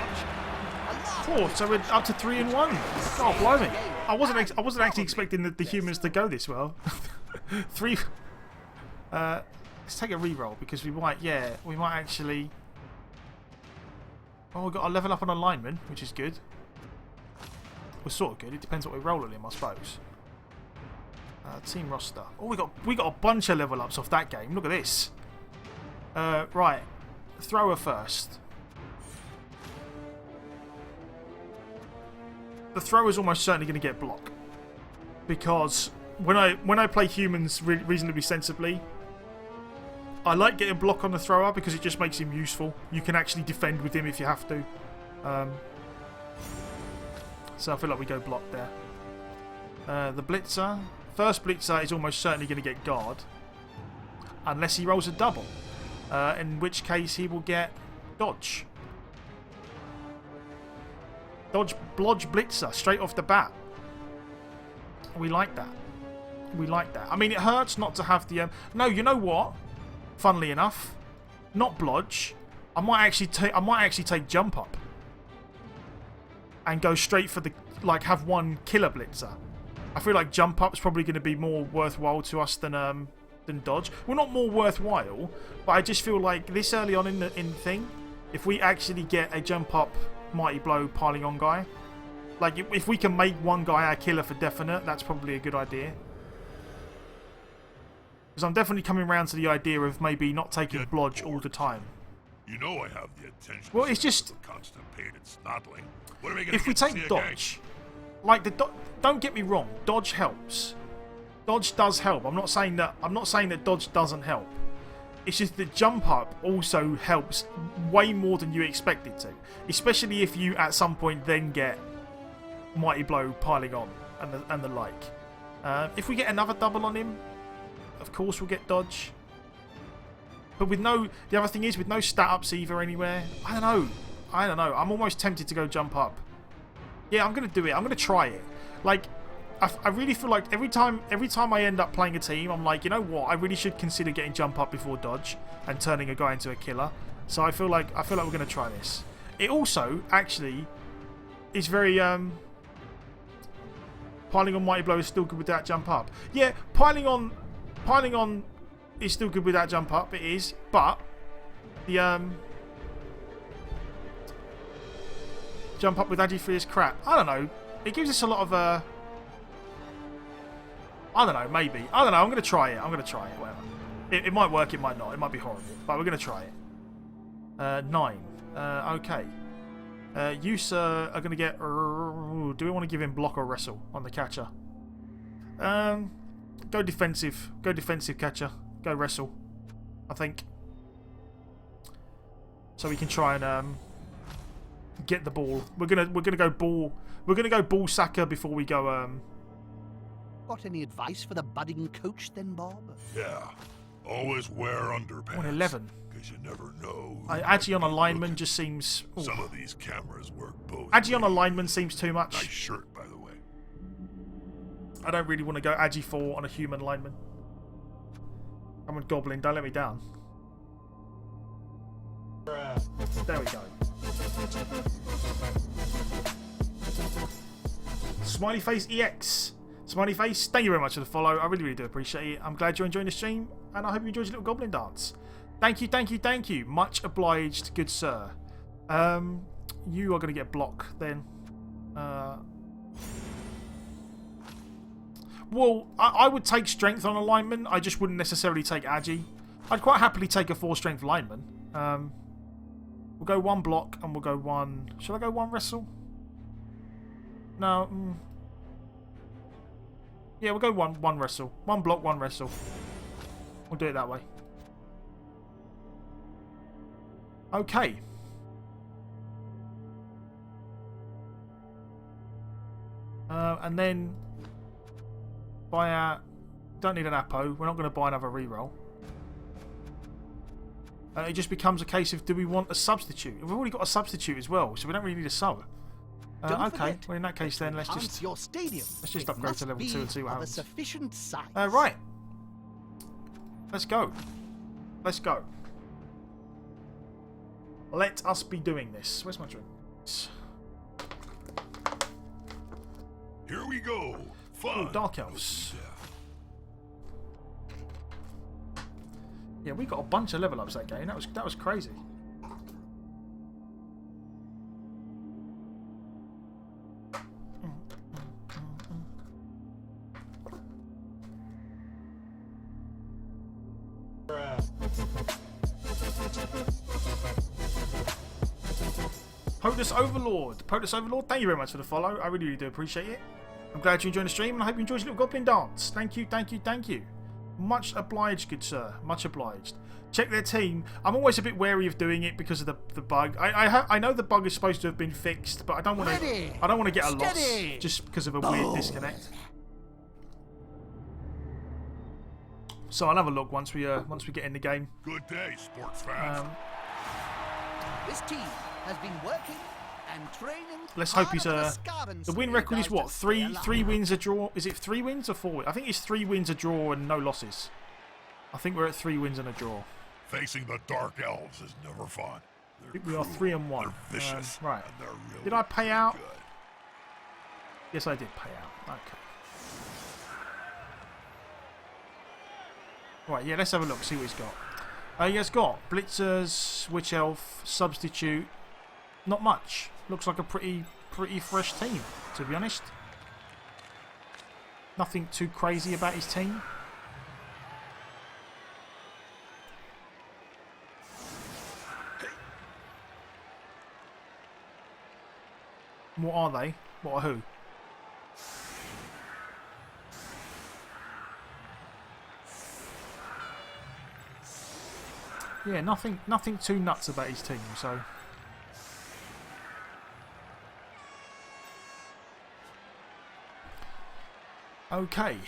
Oh, so we're up to 3-1. Oh, blimey! I wasn't actually expecting the humans to go this well. 3. Let's take a re-roll because we might actually. Oh, we've got a level up on alignment, which is good. We're sort of good. It depends what we're rolling in, I suppose. Team roster. Oh, we got a bunch of level ups off that game. Look at this. Right, thrower first. The thrower's almost certainly going to get block because when I play humans reasonably sensibly, I like getting block on the thrower because it just makes him useful. You can actually defend with him if you have to. So I feel like we go block there. The blitzer. First blitzer is almost certainly going to get guard. Unless he rolls a double. In which case he will get dodge. Dodge blodge blitzer straight off the bat. We like that. We like that. I mean, it hurts not to have the... No, you know what? Funnily enough, not blodge. I might actually take jump up. And go straight for the, like, have one killer blitzer. I feel like jump up's probably going to be more worthwhile to us than dodge. Well, not more worthwhile, but I just feel like this early on in the thing, if we actually get a jump up, mighty blow, piling on guy, like if we can make one guy our killer for definite, that's probably a good idea. Because I'm definitely coming around to the idea of maybe not taking blodge all the time. You know I have the attention. Well, it's just constipated snottling. If we take dodge, like don't get me wrong, dodge helps. Dodge does help. I'm not saying that dodge doesn't help. It's just that jump up also helps way more than you expect it to, especially if you at some point then get mighty blow piling on and the like. If we get another double on him, of course we'll get dodge. But with no... The other thing is, with no stat ups either anywhere. I don't know. I'm almost tempted to go jump up. Yeah, I'm going to do it. I'm going to try it. Like, I really feel like every time I end up playing a team, I'm like, you know what? I really should consider getting jump up before dodge and turning a guy into a killer. So I feel like we're going to try this. It also, actually, is very... Piling on Mighty Blow is still good with that jump up. Yeah, piling on is still good with that jump up. It is, but the jump up with Agi-free is crap. I don't know. It gives us a lot of I don't know. Maybe. I don't know. I'm going to try it. Whatever. It might work. It might not. It might be horrible. But we're going to try it. 9. Okay. You, sir, are going to get... do we want to give him block or wrestle on the catcher? Go defensive. Go defensive, catcher. Go wrestle, I think. So we can try and get the ball. We're gonna go ball. We're gonna go ball sacker before we go. Got any advice for the budding coach then, Bob? Yeah. Always wear underpants. 111. Because you never know. Agi on a lineman just seems... Ooh. Some of these cameras work both. Agi on a lineman seems too much. Nice shirt, by the way. I don't really want to go Agi 4 on a human lineman. I'm a goblin. Don't let me down. There we go. Smiley Face EX. Smiley Face, thank you very much for the follow. I really do appreciate it. I'm glad you're enjoying the stream, and I hope you enjoyed your little goblin dance. Thank you. Much obliged, good sir. You are going to get block then. Well, I would take strength on a lineman. I just wouldn't necessarily take Agi. I'd quite happily take a 4 strength lineman. We'll go 1 block and we'll go 1... Should I go 1 wrestle? No. Yeah, we'll go 1 wrestle. 1 block, 1 wrestle. We'll do it that way. Okay. And then buy our... Don't need an Apo. We're not going to buy another reroll. It just becomes a case of, do we want a substitute? We've already got a substitute as well, so we don't really need a sub. Okay, well in that case then let's just upgrade to level 2 and see what happens. Right. Let's go. Let us be doing this. Where's my drink? Here we go. Fun. Oh, Dark Elves. Yeah, we got a bunch of level ups that game. That was crazy. POTUS Overlord, thank you very much for the follow. I really do appreciate it. I'm glad you enjoyed the stream, and I hope you enjoyed your little goblin dance. Thank you. Much obliged, good sir. Much obliged. Check their team. I'm always a bit wary of doing it because of the bug. I know the bug is supposed to have been fixed, but I don't want to get a loss just because of a weird disconnect. So I'll have a look once we get in the game. Good day, sports fans. This team has been working and training. Let's hope he's the win record is what? Three wins, a draw. Is it 3 wins or 4 wins? I think it's 3 wins, a draw, and no losses. I think we're at 3 wins and a draw. Facing the Dark Elves is never fun. I think we are 3-1. They're vicious. Right. And they're really, did I pay out? good. Yes, I did pay out. Okay. Right, yeah, let's have a look, see what he's got. He has got Blitzers, Witch Elf, Substitute. Not much. Looks like a pretty fresh team, to be honest. Nothing too crazy about his team. What are they? What are who? Yeah, nothing too nuts about his team, so... Okay.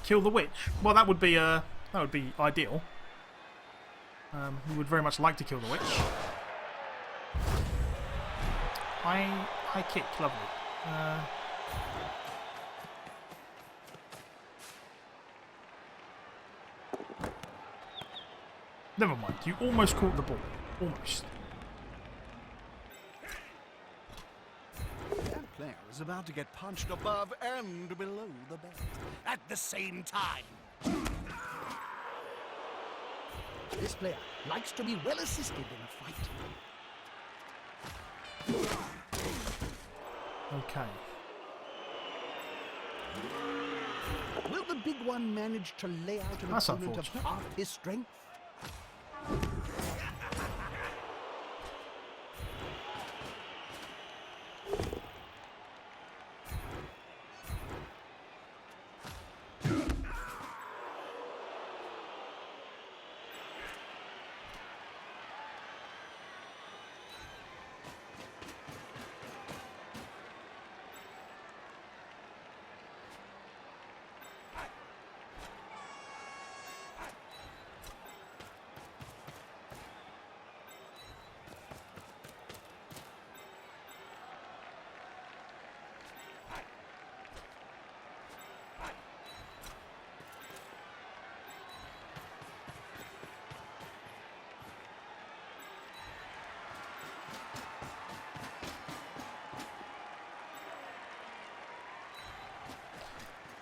Kill the witch. Well, that would be ideal. We would very much like to kill the witch. High kick, lovely. Never mind. You almost caught the ball. Almost. That player is about to get punched above and below the belt at the same time. This player likes to be well assisted in a fight. Okay. Will the big one manage to lay out an That's opponent of unfortunate. half his strength?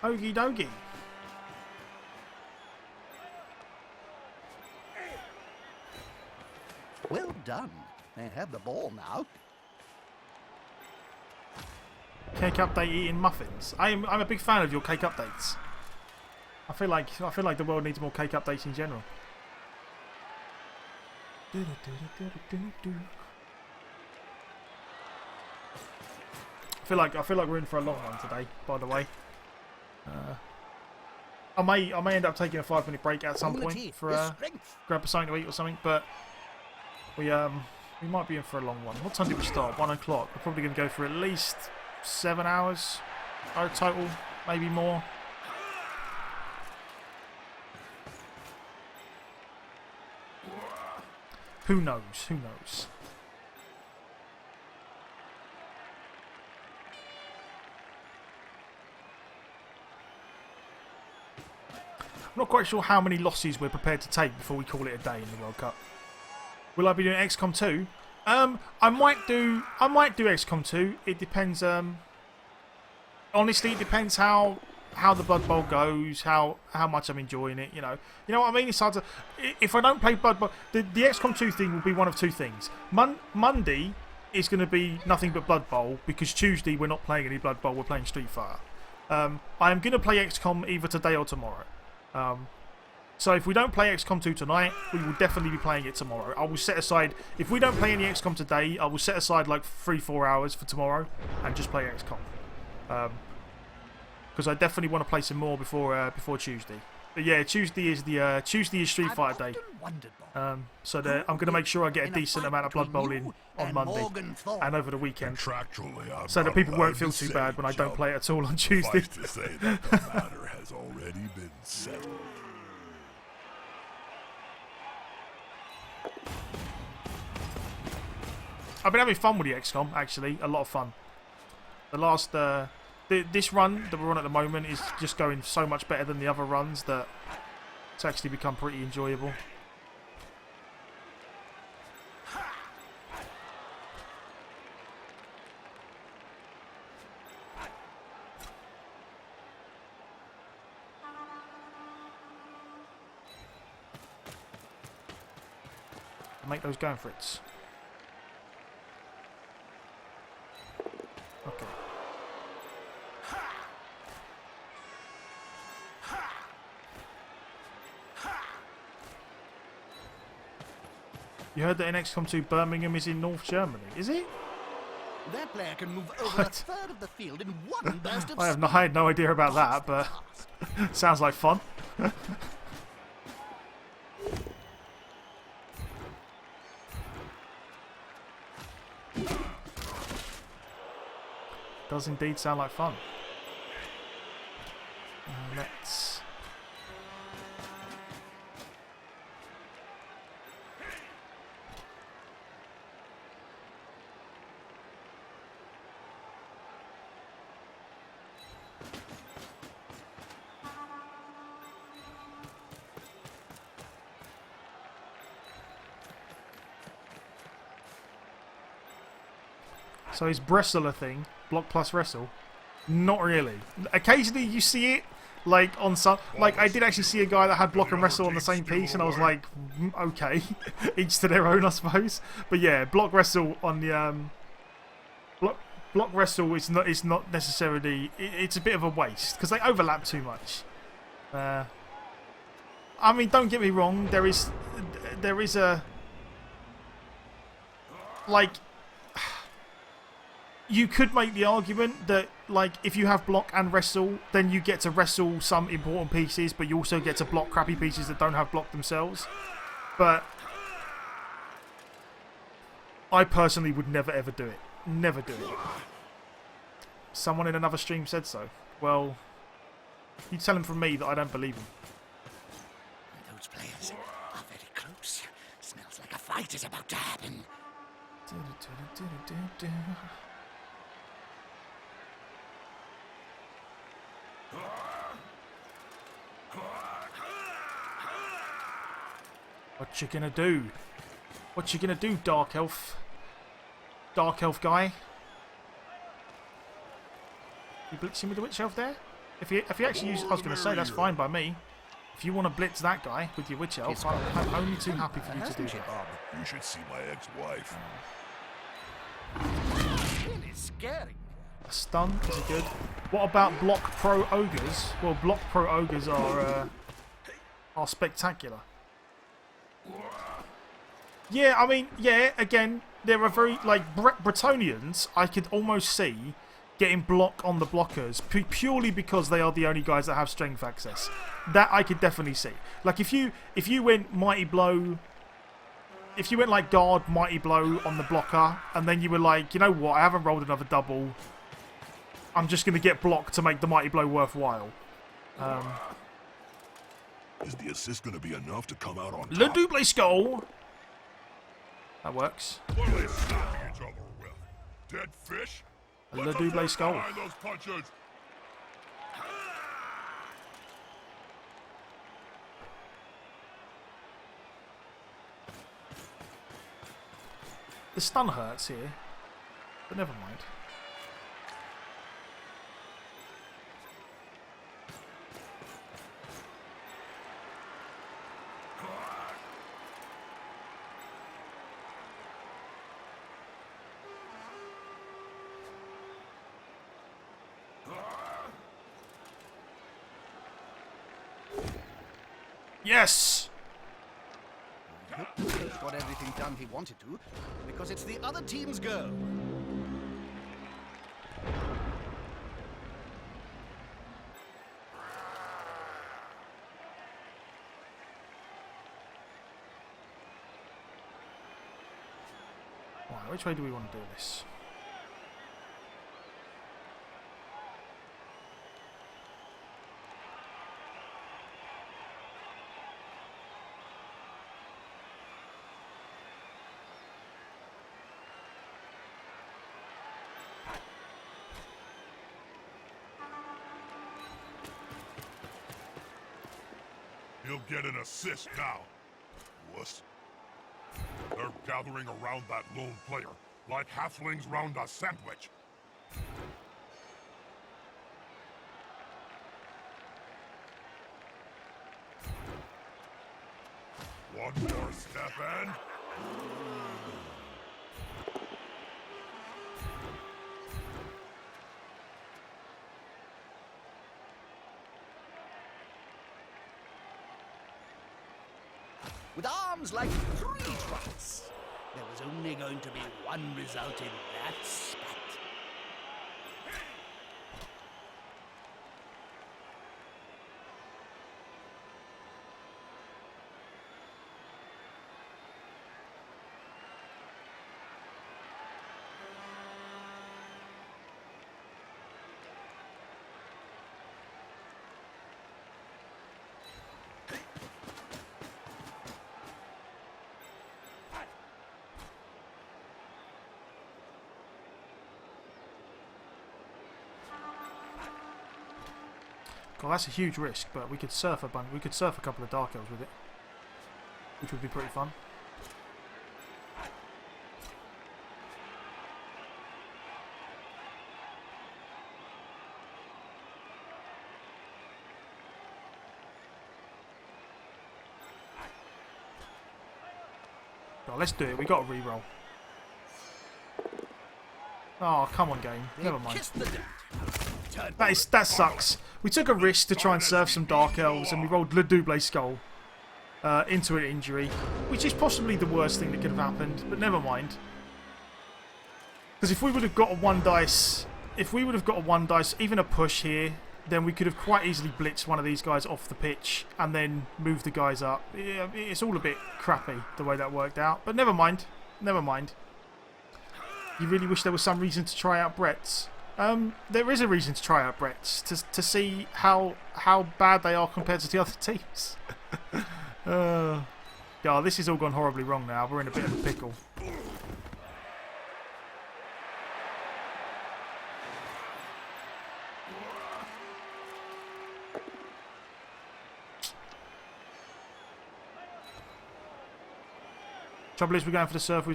Okie dokie. Well done. They have the ball now. Cake update eating muffins. I'm a big fan of your cake updates. I feel like the world needs more cake updates in general. I feel like we're in for a long one today, by the way. I may end up taking a 5-minute break at some point for grab something to eat or something, but we might be in for a long one. What time did we start? 1 o'clock. We're probably going to go for at least 7 hours total, maybe more. Who knows? Who knows? I'm not quite sure how many losses we're prepared to take before we call it a day in the World Cup. Will I be doing XCOM 2? I might do XCOM 2. It depends. Honestly, it depends how the Blood Bowl goes, how much I'm enjoying it. You know what I mean. It's hard to. If I don't play Blood Bowl, the XCOM 2 thing will be one of two things. Monday is going to be nothing but Blood Bowl because Tuesday we're not playing any Blood Bowl. We're playing Street Fighter. I am going to play XCOM either today or tomorrow. So if we don't play XCOM 2 tonight, we will definitely be playing it tomorrow. I will set aside, if we don't play any XCOM today, I will set aside like 3-4 hours for tomorrow and just play XCOM. Because I definitely want to play some more before Tuesday. But yeah, Tuesday is Street Fighter Day. So I'm going to make sure I get a decent amount of Blood Bowl in on Monday and over the weekend, so that people won't feel too bad when I don't play it at all on Tuesday. To say that the matter has already been settled. I've been having fun with the XCOM, actually. A lot of fun. The last... this run that we're on at the moment is just going so much better than the other runs that it's actually become pretty enjoyable. Make those going, Fritz. Okay. You heard that in XCOM 2 Birmingham is in North Germany, is it? That player can move over a third of the field in one burst of I had no idea about that, but sounds like fun. Does indeed sound like fun. Let's So is Brestle a thing? Block plus wrestle? Not really. Occasionally you see it, like on some, like I did actually see a guy that had block and wrestle on the same piece, and I was like, okay, each to their own, I suppose. But yeah, block wrestle on the block wrestle is not necessarily. It's a bit of a waste because they overlap too much. I mean, don't get me wrong. There is a like. You could make the argument that, like, if you have block and wrestle, then you get to wrestle some important pieces, but you also get to block crappy pieces that don't have block themselves. But I personally would never ever do it. Never do it. Someone in another stream said so. Well, you tell him from me that I don't believe him. Those players are very close. Smells like a fight is about to happen. What you gonna do? What you gonna do, Dark Elf? Dark Elf guy? You blitzing with the Witch Elf there? If you actually use, I was gonna say that's fine by me. If you want to blitz that guy with your Witch Elf, I'm only too happy for you to do that. You should see my ex-wife. Really scary. A stun is good. What about Block Pro Ogres? Well, Block Pro Ogres are spectacular. Yeah, I mean, yeah, again, there are very, like, Bretonians, I could almost see getting block on the blockers purely because they are the only guys that have strength access. That I could definitely see. Like, if you went Mighty Blow, if you went, like, Guard, Mighty Blow on the blocker, and then you were like, you know what, I haven't rolled another double, I'm just going to get blocked to make the Mighty Blow worthwhile. Is the assist going to be enough to come out on Le top? Double Skull! That works. What are they slapping each other with? Dead fish? Le Double Skull. Behind those punches. The stun hurts here, but never mind. Yes! He's got everything done he wanted to, because it's the other team's go. Right, which way do we want to do this? He'll get an assist now. Wuss. They're gathering around that lone player, like halflings round a sandwich. One more step and... With arms like 3 trucks, there was only going to be one result in that spat. Well, that's a huge risk, but we could surf a bunch. We could surf a couple of Dark Elves with it, which would be pretty fun. Oh, let's do it. We got a reroll. Oh, come on, game. Never mind. That sucks. We took a risk to try and surf some Dark Elves, and we rolled Le Double Skull into an injury, which is possibly the worst thing that could have happened, but never mind. Because if we would have got a 1 dice, even a push here, then we could have quite easily blitzed one of these guys off the pitch and then moved the guys up. Yeah, it's all a bit crappy the way that worked out, but never mind. Never mind. You really wish there was some reason to try out Brett's? There is a reason to try out Brett's, to see how bad they are compared to the other teams. Yeah, this has all gone horribly wrong now. We're in a bit of a pickle. Trouble is, we're going for the surf.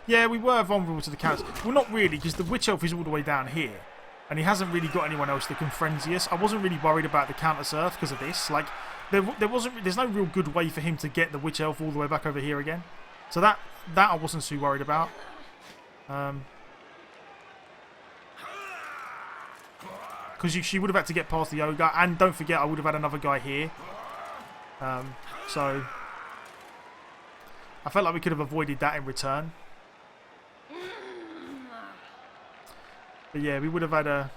Yeah, we were vulnerable to the counters. Well, not really, because the Witch Elf is all the way down here. And he hasn't really got anyone else that can frenzy us. I wasn't really worried about the counter surf because of this. Like, there's no real good way for him to get the Witch Elf all the way back over here again. So that I wasn't too worried about. Because she would have had to get past the Ogre. And don't forget, I would have had another guy here. So I felt like we could have avoided that in return. But yeah, we would have had a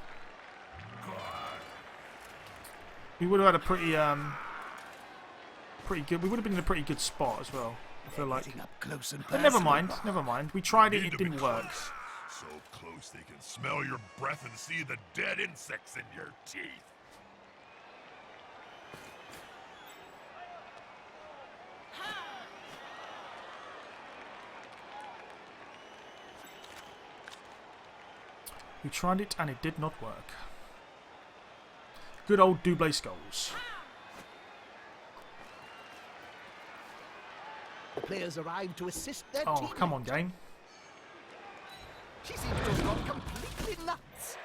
pretty good. We would have been in a pretty good spot as well. I feel like. But never mind. Never mind. We tried it. It didn't work. So close they can smell your breath and see the dead insects in your teeth. We tried it and it did not work. Good old double skulls. The players arrive to assist their Oh, team. come on, game. She seems to have gone completely nuts.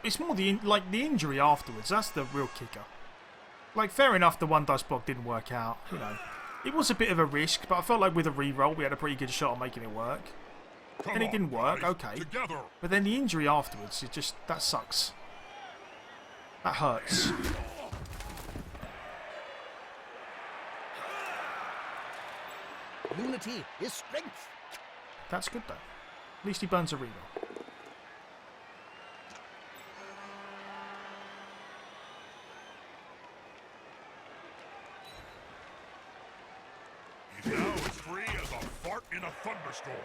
It's more the injury afterwards. That's the real kicker. Like, fair enough, the 1 dice block didn't work out. You know, it was a bit of a risk, but I felt like with a reroll, we had a pretty good shot at making it work. And it didn't work. Okay, but then the injury afterwards, that sucks. That hurts. Unity is strength. That's good though. At least he burns a reroll. He's now as free as a fart in a thunderstorm.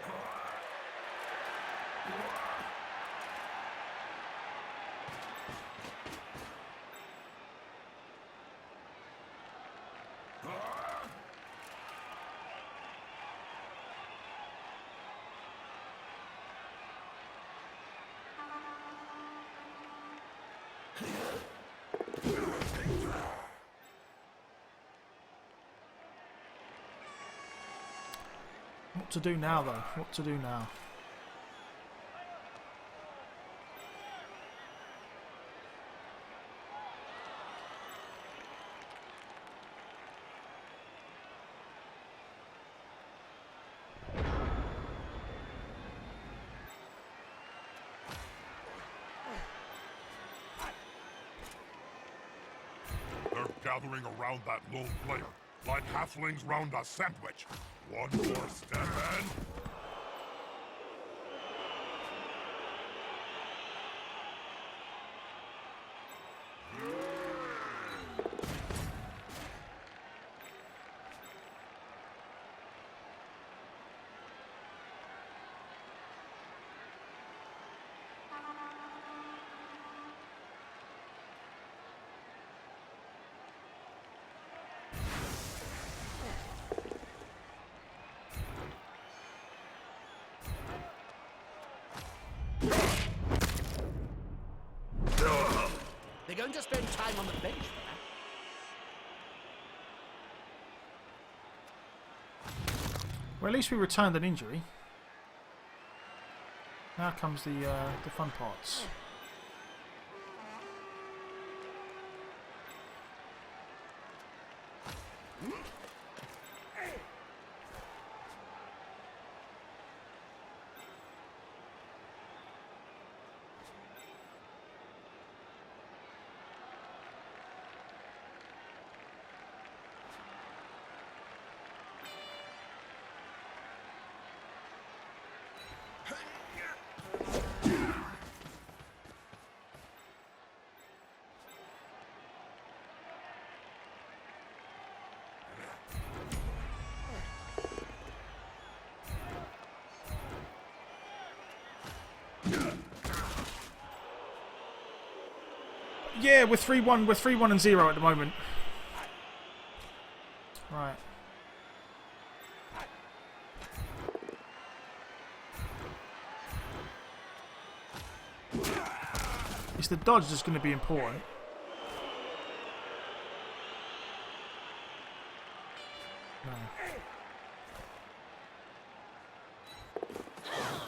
What to do now, though? What to do now? They're gathering around that lone player, like halflings round a sandwich. One more step and... They're going to spend time on the bench for that. Well, at least we returned an injury. Now comes the fun parts. Yeah, we're 3-1. We're 3-1 and 0 at the moment. Right. It's the dodge that's going to be important. No.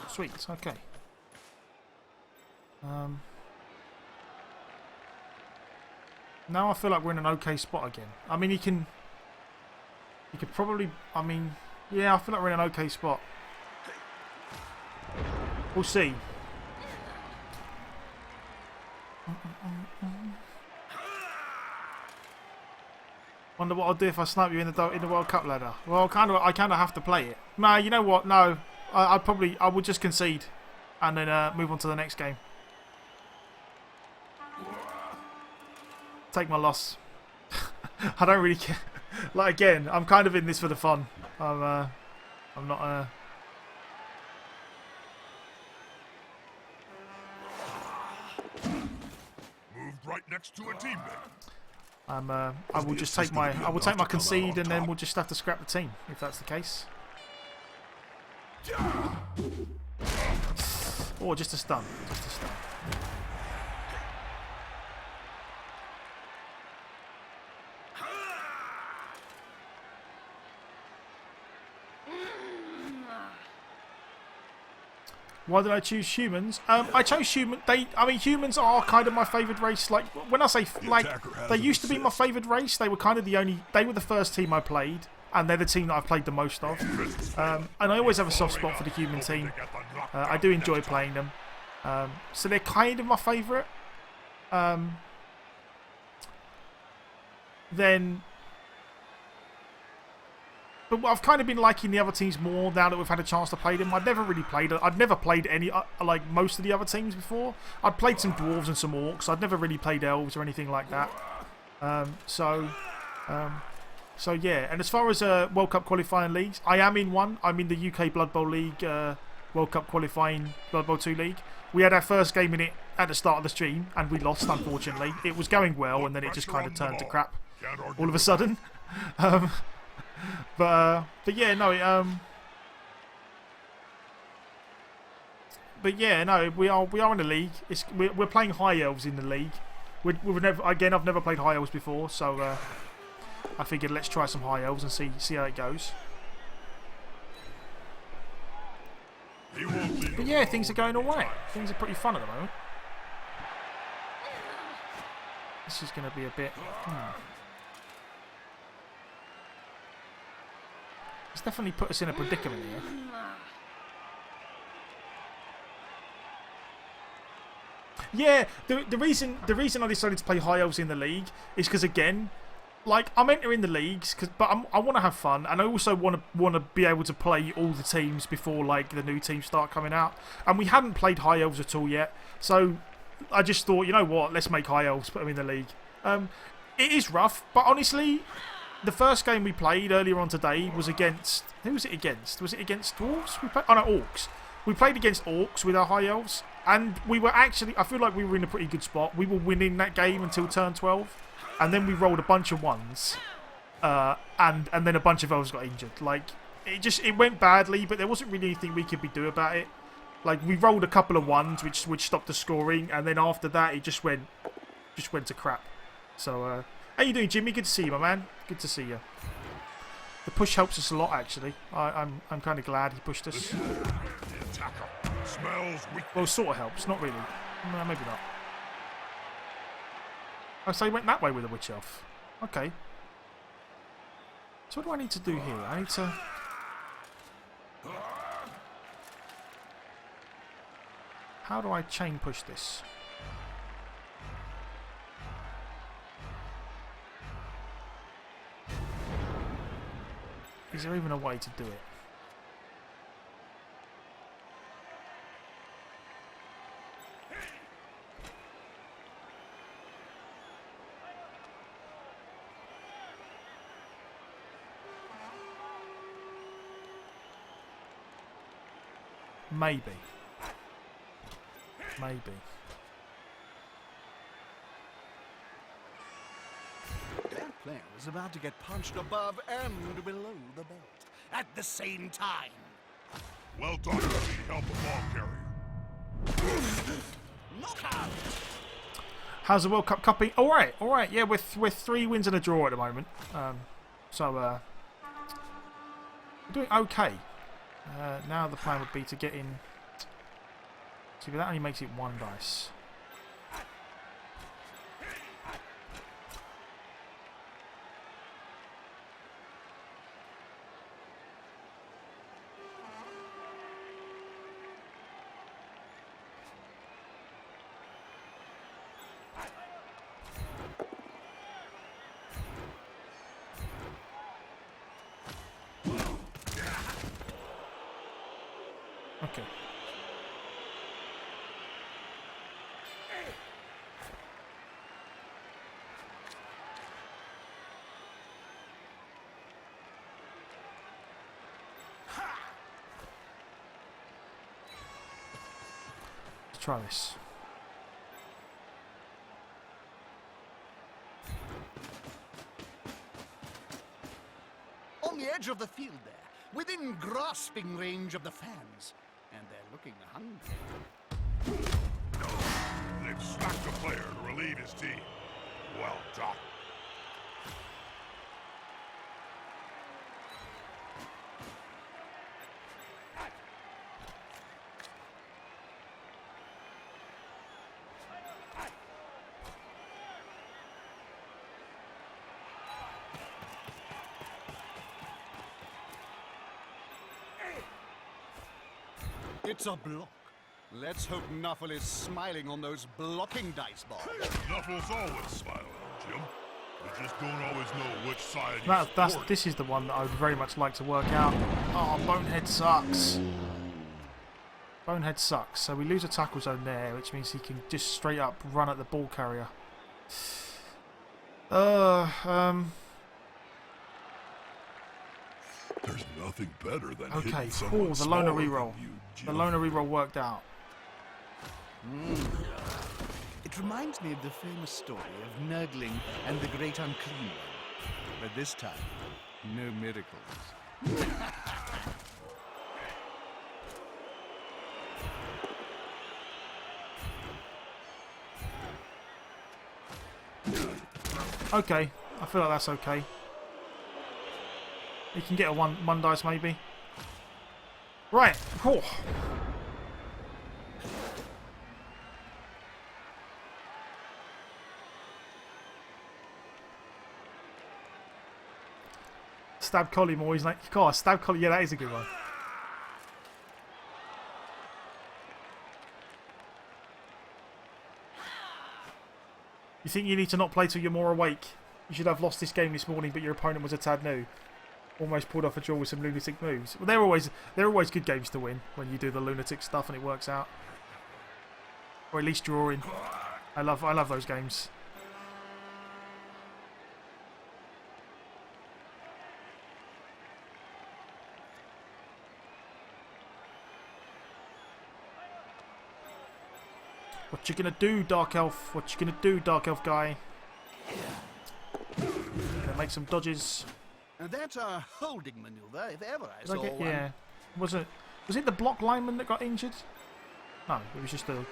Sweet. Okay. Now I feel like we're in an okay spot again. I mean, he could probably, I mean, yeah, I feel like we're in an okay spot. We'll see. Wonder what I'll do if I snipe you in the World Cup ladder. Well, I kind of have to play it. Nah, you know what? No, I would just concede and then move on to the next game. Take my loss. I don't really care. Like, again, I'm kind of in this for the fun. I'm not. Moved right next to a teammate. I will just take my. I will take my concede, and then we'll just have to scrap the team if that's the case. Or just a stun. Just a stun. Why did I choose humans? I chose humans. Humans are kind of my favoured race. Like, when I say, like, they used to be my favoured race. They were kind of they were the first team I played, and they're the team that I've played the most of. And I always have a soft spot for the human team. I do enjoy playing them. So they're kind of my favourite. But I've kind of been liking the other teams more now that we've had a chance to play them. I'd never played any, like most of the other teams before. I'd played some dwarves and some orcs. I'd never really played elves or anything like that. So yeah. And as far as World Cup qualifying leagues, I am in one. I'm in the UK Blood Bowl League, World Cup qualifying Blood Bowl 2 league. We had our first game in it at the start of the stream, and we lost, unfortunately. It was going well, and then it just kind of turned to crap all of a sudden. But yeah, no. But yeah, no. We are in the league. We're playing high elves in the league. I've never played high elves before, so I figured let's try some high elves and see how it goes. But yeah, things are going all right. Things are pretty fun at the moment. This is going to be a bit. It's definitely put us in a predicament here. Yeah, the reason I decided to play high elves in the league is because, again, like, I'm entering the leagues, but I want to have fun, and I also want to be able to play all the teams before, like, the new teams start coming out. And we hadn't played high elves at all yet, so I just thought, you know what, let's make high elves, put them in the league. It is rough, but honestly, the first game we played earlier on today was against... Who was it against? Was it against dwarves? Oh no, orcs. We played against orcs with our high elves, and we were actually... I feel like we were in a pretty good spot. We were winning that game until turn 12, and then we rolled a bunch of ones, and then a bunch of elves got injured. Like, it went badly, but there wasn't really anything we could do about it. Like, we rolled a couple of ones, which stopped the scoring, and then after that, it just went to crap. So, how you doing, Jimmy? Good to see you, my man. Good to see you. The push helps us a lot, actually. I'm kind of glad he pushed us. The attacker smells weak. Well, sort of helps. Not really. No, maybe not. Oh, so he went that way with the witch elf. Okay. So what do I need to do here? I need to... How do I chain push this? Is there even a way to do it? Maybe. Maybe. That player is about to get punched above and below the belt at the same time. Well done, you help a ball carrier. Knockout! How's the World Cup cupping? All right. Yeah, we're 3 wins and a draw at the moment. So we're doing okay. Now the plan would be to get in. See, but that only makes it 1 dice. Okay. Let's try this. On the edge of the field there, within grasping range of the fans. And they're looking hungry. They've slacked a player to relieve his team. Well done. It's a block. Let's hope Nuffle is smiling on those blocking dice balls. Nuffle's always smiling, Jim. You just don't always know which side This is the one that I would very much like to work out. Oh, Bonehead sucks. Bonehead sucks. So we lose a tackle zone there, which means he can just straight up run at the ball carrier. There's nothing better than Okay. hitting Oh, someone the smaller loner than reroll. you, Jim. The loner reroll worked out. It reminds me of the famous story of Nurgling and the Great Unclean One. But this time, no miracles. Okay, I feel like that's okay. You can get a one dice maybe. Right. Oh. Stab collie more. He's like, God, stab collie. Yeah, that is a good one. You think you need to not play till you're more awake? You should have lost this game this morning, but your opponent was a tad new. Almost pulled off a draw with some lunatic moves. Well, they're always good games to win when you do the lunatic stuff and it works out, or at least drawing. I love those games. What you gonna do, Dark Elf? What you gonna do, Dark Elf guy? Gonna make some dodges. And that's a holding maneuver, if ever I saw one. Yeah. Was it the block lineman that got injured? No, it was just a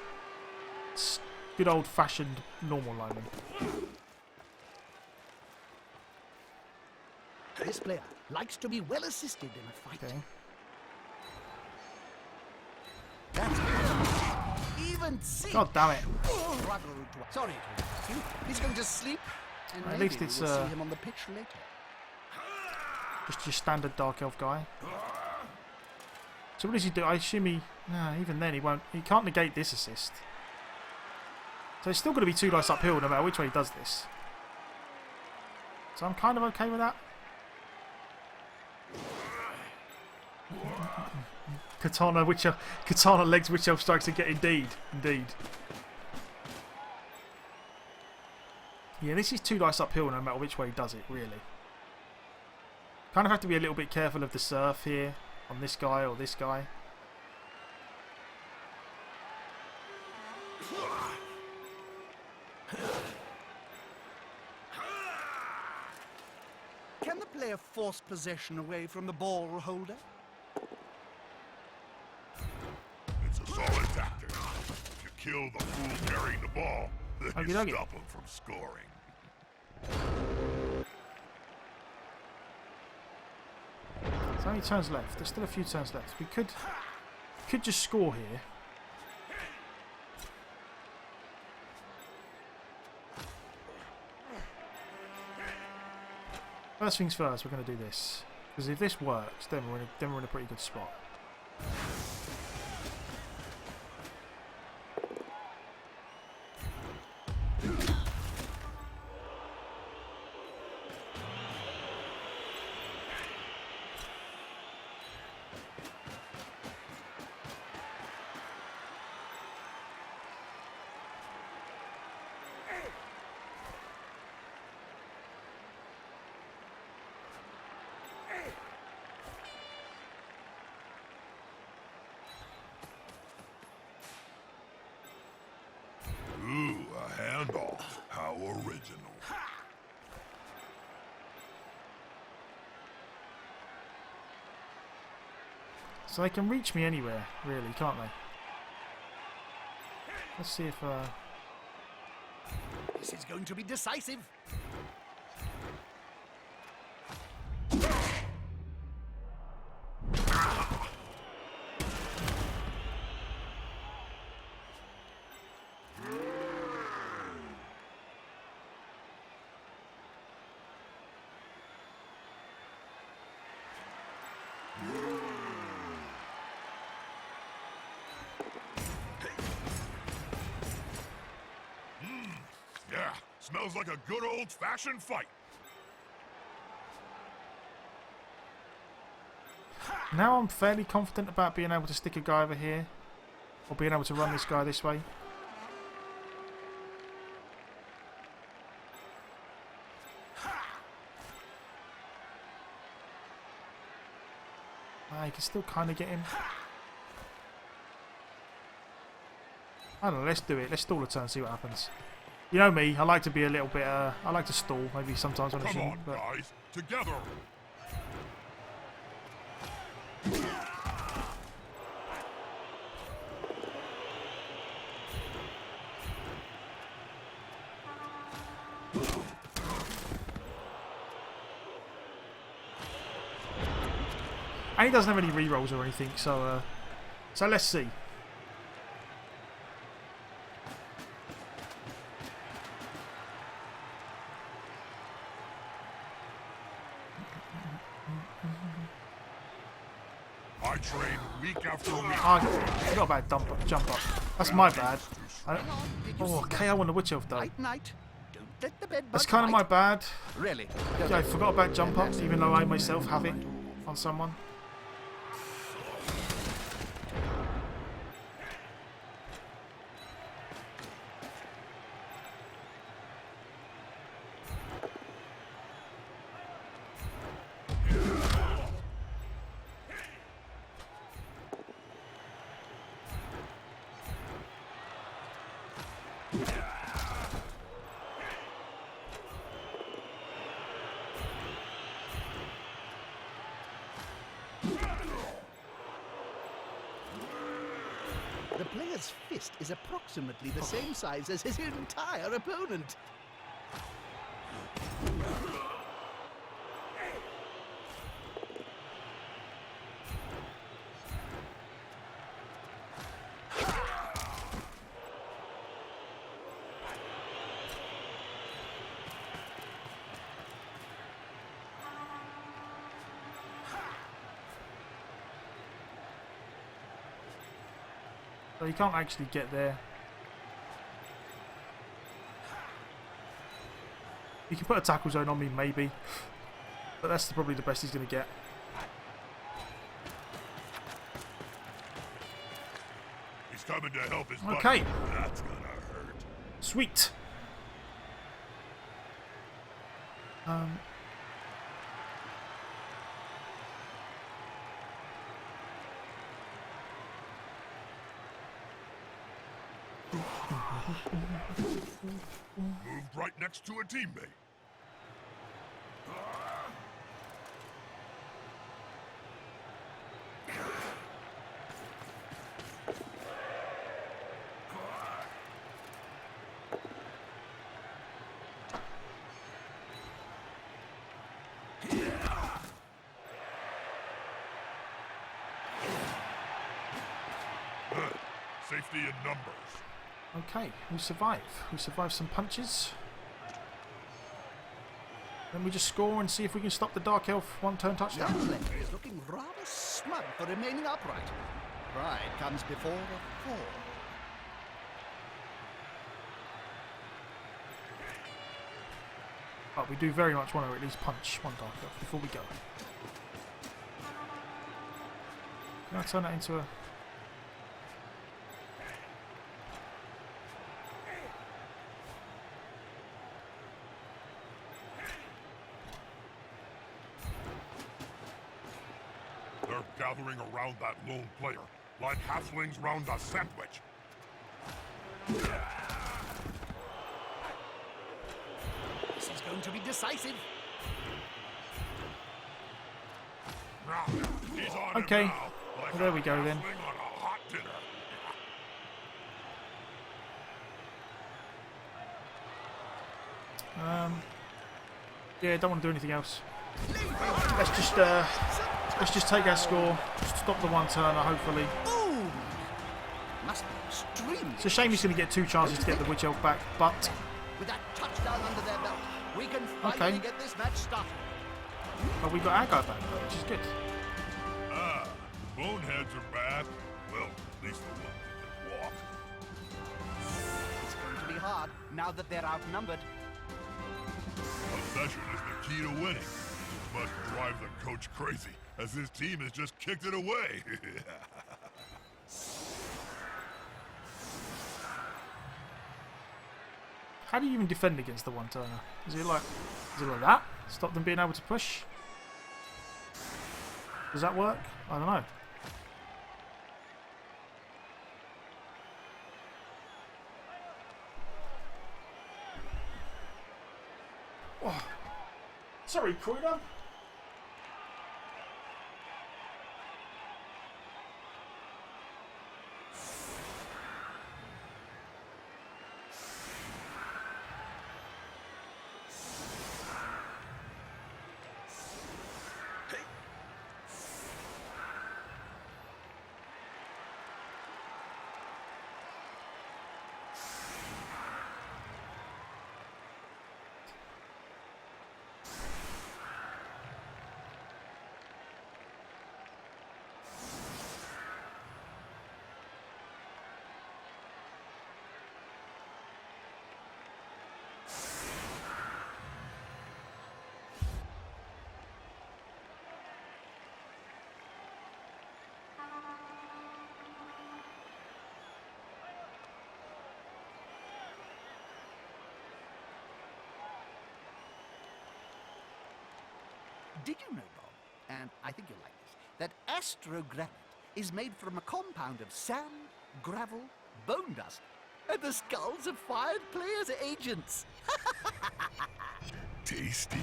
good old-fashioned normal lineman. This player likes to be well assisted in a fight. Okay. That's even see. God damn it. Sorry to interrupt you. He's going to sleep, and At maybe least it's, we'll see him on the pitch later. Just your standard Dark Elf guy. So what does he do? I assume he... No, even then he won't... He can't negate this assist. So it's still going to be 2 dice uphill no matter which way he does this. So I'm kind of okay with that. Katana legs Witch Elf strikes again. Indeed. Yeah, this is 2 dice uphill no matter which way he does it, really. Kind of have to be a little bit careful of the surf here on this guy or this guy. Can the player force possession away from the ball holder? It's a solid tactic. If you kill the fool carrying the ball, then you stop him from scoring. There's only turns left. There's still a few turns left. We could just score here. First things first, we're going to do this. Because if this works, then we're in a pretty good spot. Ooh, a handoff. How original. So they can reach me anywhere, really, can't they? Let's see if... This is going to be decisive. Yeah, smells like a good old-fashioned fight. Now I'm fairly confident about being able to stick a guy over here. Or being able to run this guy this way. You can still kind of get him. I don't know, let's do it. Let's stall a turn, see what happens. You know me, I like to be a little bit, I like to stall, maybe sometimes on a Come shoot, on, but... guys, together. And he doesn't have any rerolls or anything, so let's see. I train week after week. I forgot about jump up. That's my bad. Oh, KO on the Witch Elf though. Night. Don't let the bed That's kind of my bad. Really? Yeah, I forgot about jump ups, even though I myself have it on someone. The player's fist is approximately the same size as his entire opponent. So he can't actually get there. He can put a tackle zone on me, maybe. But that's probably the best he's going to get. He's coming to help his buddy. Okay. That's gonna hurt. Sweet. Moved right next to a teammate. Good. Safety in numbers. Okay, we survive. We survive some punches. Then we just score and see if we can stop the Dark Elf one-turn touchdown. Young player is looking rather smug for remaining upright. Pride comes before a fall. But we do very much want to at least punch one Dark Elf before we go. Can I turn that into a... They're gathering around that lone player, like halflings round a sandwich. This is going to be decisive. He's on Okay. him now, like Well, there we go a then. halfling on a hot dinner. Yeah, don't want to do anything else. Let's just take our score, stop the one-turner, hopefully. Boom! Must be extremely. It's a shame he's going to get 2 chances to get the Witch Elf back, but... With that touchdown under their belt, we can finally get this match started. But we got our guy back, though, which is good. Ah, boneheads are back. Well, at least the one who can walk. It's going to be hard now that they're outnumbered. Possession is the key to winning. Must drive the coach crazy, as his team has just kicked it away. How do you even defend against the one-turner? Is it like that? Stop them being able to push? Does that work? I don't know. Oh. Sorry, Croydon. Did you know, Bob, and I think you'll like this, that astrogranite is made from a compound of sand, gravel, bone dust, and the skulls of 5 players' agents? Tasty.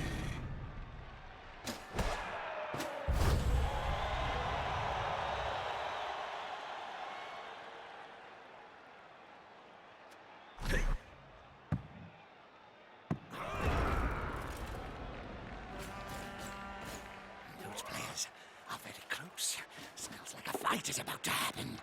Those players are very close. Smells like a fight is about to happen.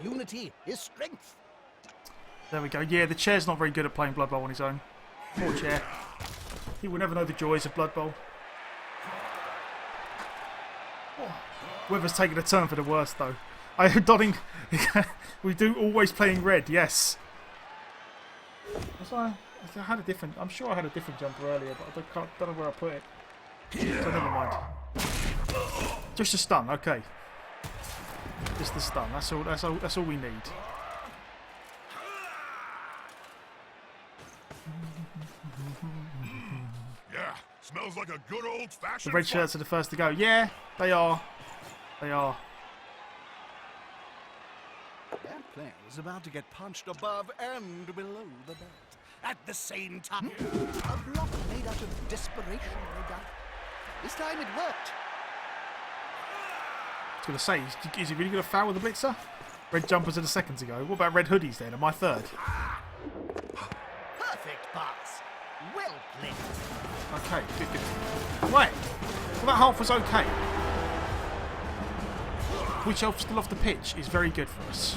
Unity is strength. There we go. Yeah, the chair's not very good at playing Blood Bowl on his own. Poor chair. He will never know the joys of Blood Bowl. Weather's taking a turn for the worst, though. Donning, we do always playing red, yes. I had a different. I'm sure I had a different jumper earlier, but I don't know where I put it. So never mind. Just a stun, okay. Just the stun. That's all we need. Yeah, smells like a good old-fashioned. The red shirts are the first to go. Yeah, they are. They are. That player is about to get punched above and below the belt. At the same time, a block made out of desperation, no doubt. This time it worked. I was going to say, is he really going to foul with the blitzer? Red jumpers are the second to go. What about red hoodies then? Am I third? Perfect pass. Well played. Okay, good. Right. Well, that half was okay. Which elf still off the pitch is very good for us.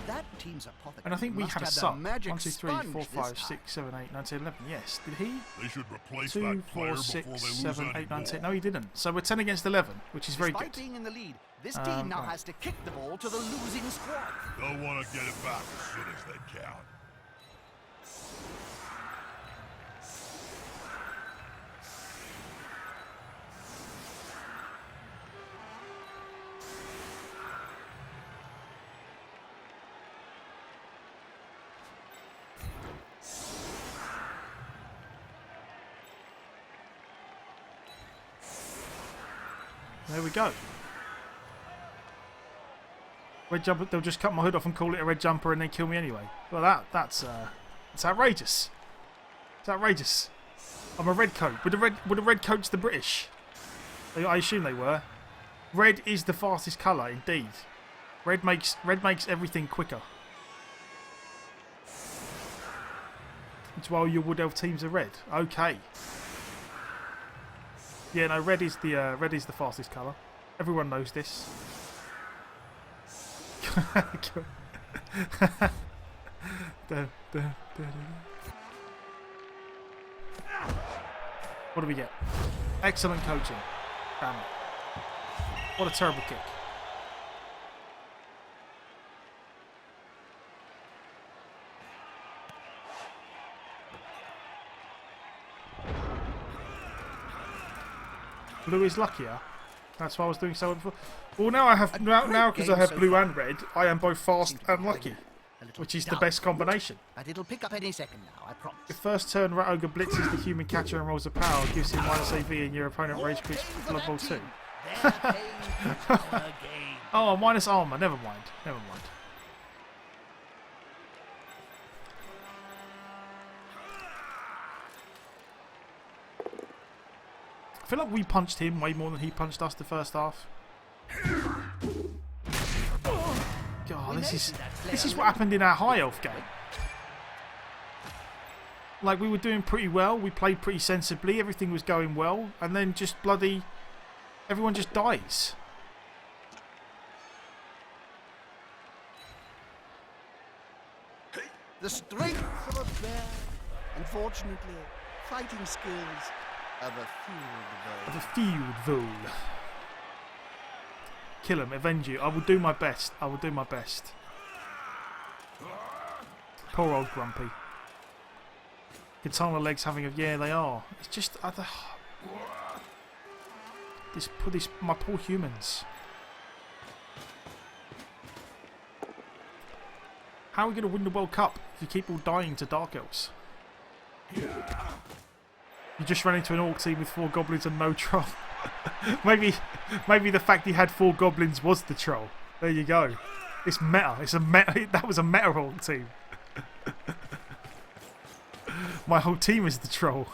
That team's apothecary. And I think we must had a have the sub. magic 1, 2, 3, 4, sponge 5, this 6, 7, 8, 9, 10, 11. Yes. Did he? They should replace 2, that player 4, before 6, they lose 7, any 8, 9, 10. more. No, he didn't. So we're 10 against 11, which is very Despite good. being in the lead, this team now right. has to kick the ball to the losing squad. They'll want to get it back as soon as they can. There we go. Red jumper, they'll just cut my hood off and call it a red jumper and then kill me anyway. Well, that's outrageous. It's outrageous. I'm a red coat. Would the red coats the British? I assume they were. Red is the fastest colour, indeed. Red makes everything quicker. It's while your Wood Elf teams are red. Okay. Yeah, no, red is the fastest colour. Everyone knows this. What do we get? Excellent coaching. Damn it. What a terrible kick. Blue is luckier. That's why I was doing so before. Well, now I have now because I have blue and red, I am both fast and lucky, which is the best combination. But it'll pick up any second now, I promise. The first turn Rat Ogre blitzes the human catcher and rolls a power, gives him minus AV and your opponent rage quits Blood Bowl 2. Oh, minus armor. Never mind. Never mind. I feel like we punched him way more than he punched us the first half. God, this is what happened in our high elf game. Like, we were doing pretty well, we played pretty sensibly, everything was going well, and then just bloody everyone just dies. The strength of a bear, unfortunately, fighting skills of a field Of a field vole. Kill him, avenge you. I will do my best. I will do my best. Poor old Grumpy. Katana legs having a... Yeah, they are. It's just... my poor humans. How are we going to win the World Cup if you keep all dying to Dark Elves? You just ran into an Orc team with 4 goblins and no troll. maybe the fact he had 4 goblins was the troll. There you go. It's meta. It's a meta. That was a meta Orc team. My whole team is the troll.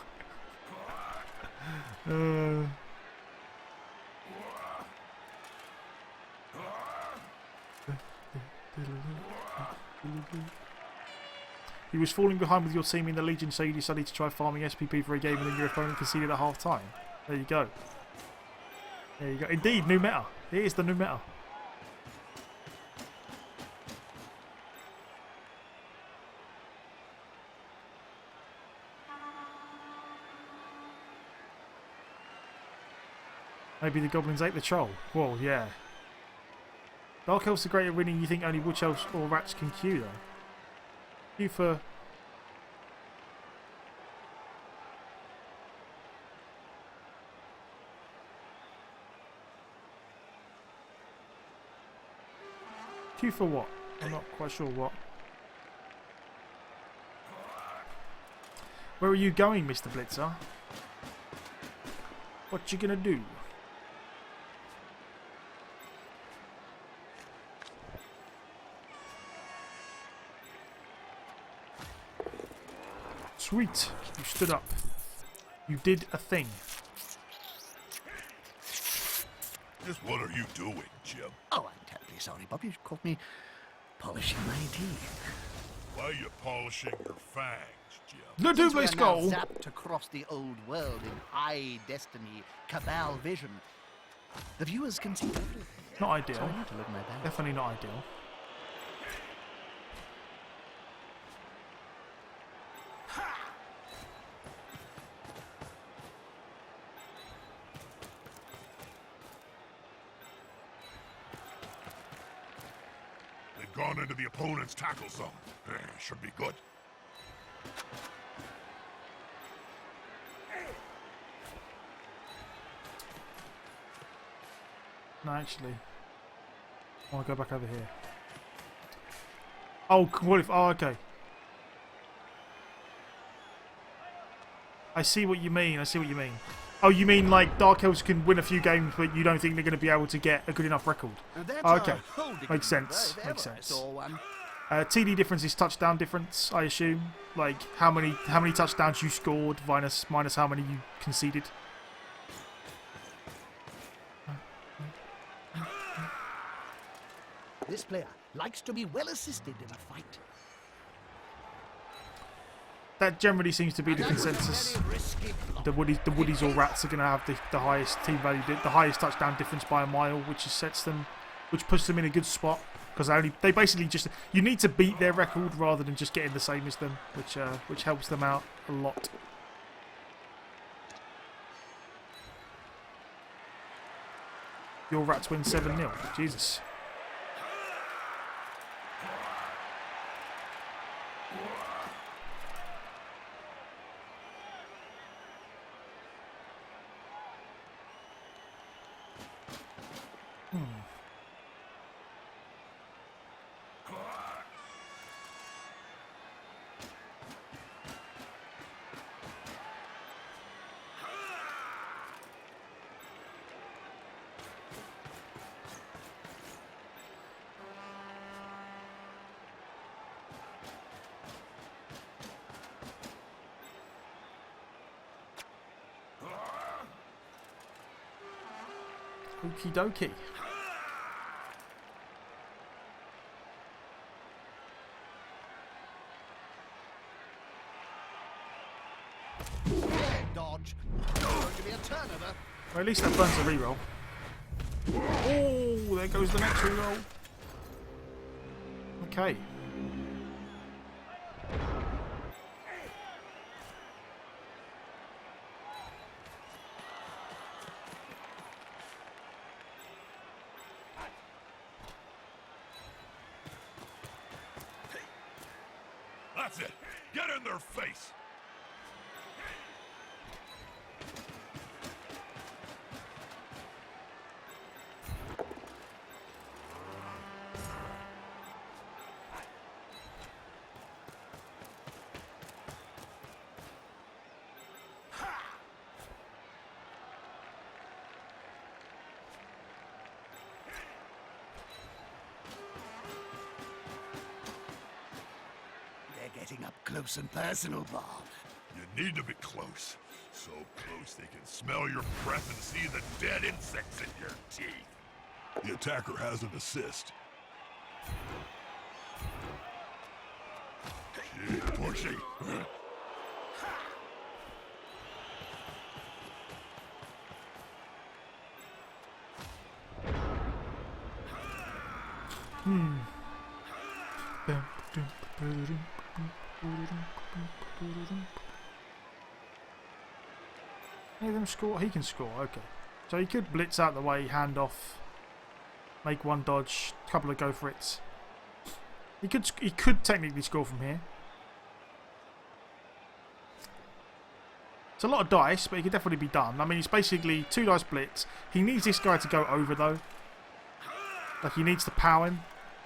He was falling behind with your team in the Legion, so you decided to try farming SPP for a game and then your opponent conceded at half time. There you go. There you go. Indeed, new meta. It is the new meta. Maybe the goblins ate the troll. Well, yeah. Dark elves are great at winning. You think only witch elves or rats can queue, though? Queue for... Queue for what? I'm not quite sure what. Where are you going, Mr. Blitzer? What you gonna do? Sweet. You stood up. You did a thing. What are you doing, Jim? Oh, I'm terribly sorry, Bob. You caught me polishing my teeth. Why are you polishing your fangs, Jim? The Since we Double are Skull! now zapped across the old world in high destiny, cabal vision, the viewers can see everything. Not ideal. So I need to look my best. Definitely not ideal. They've gone into the opponent's tackle zone. Should be good. No, actually. I want to go back over here. Oh, Qualifier. Oh, okay. I see what you mean. I see what you mean. Oh, you mean like Dark Elves can win a few games, but you don't think they're going to be able to get a good enough record? That's Okay. a whole different Makes sense. bird, Makes ever I sense. saw one. TD difference is touchdown difference, I assume. Like how many touchdowns you scored minus how many you conceded. This player likes to be well assisted in a fight. That generally seems to be the consensus. The Woodies or Rats are going to have the highest team value, the highest touchdown difference by a mile, which puts them in a good spot. Because they basically just, you need to beat their record rather than just getting the same as them, which helps them out a lot. Your Rats win 7-0. Jesus. Okie dokie. Dodge. Going to be a turnover. Well, at least that burns a reroll. Oh, there goes the next reroll. Okay. That's it. Get in their face. Getting up close and personal, Bob. You need to be close. So close they can smell your breath and see the dead insects in your teeth. The attacker has an assist. Or she. Any of them score? He can score, okay. So he could blitz out the way, hand off, make one dodge, a couple of go for it. He could technically score from here. It's a lot of dice, but he could definitely be done. I mean, it's basically 2 dice blitz. He needs this guy to go over though. Like he needs to pow him,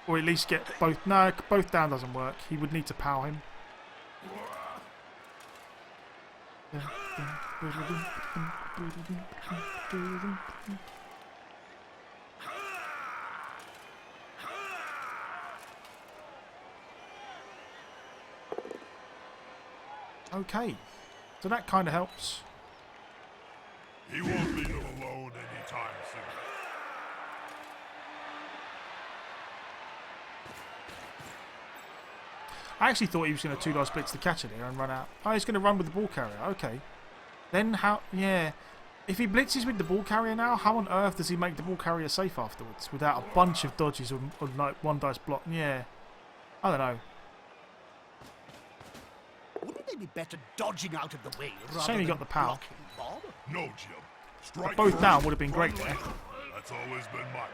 or at least get both. No, both down doesn't work. He would need to pow him. Okay, so that kind of helps. He won't leave him alone anytime soon. I actually thought he was going to 2 dice blitz to catch it there and run out. Oh, he's going to run with the ball carrier. Okay. Then how... Yeah. If he blitzes with the ball carrier now, how on earth does he make the ball carrier safe afterwards? Without a bunch of dodges or like 1 dice block. Yeah. I don't know. Wouldn't they be better dodging out of the way rather Shame he got the power. Bob? No, Jim. Strike Both first, down would have been great run there. later. That's always been my...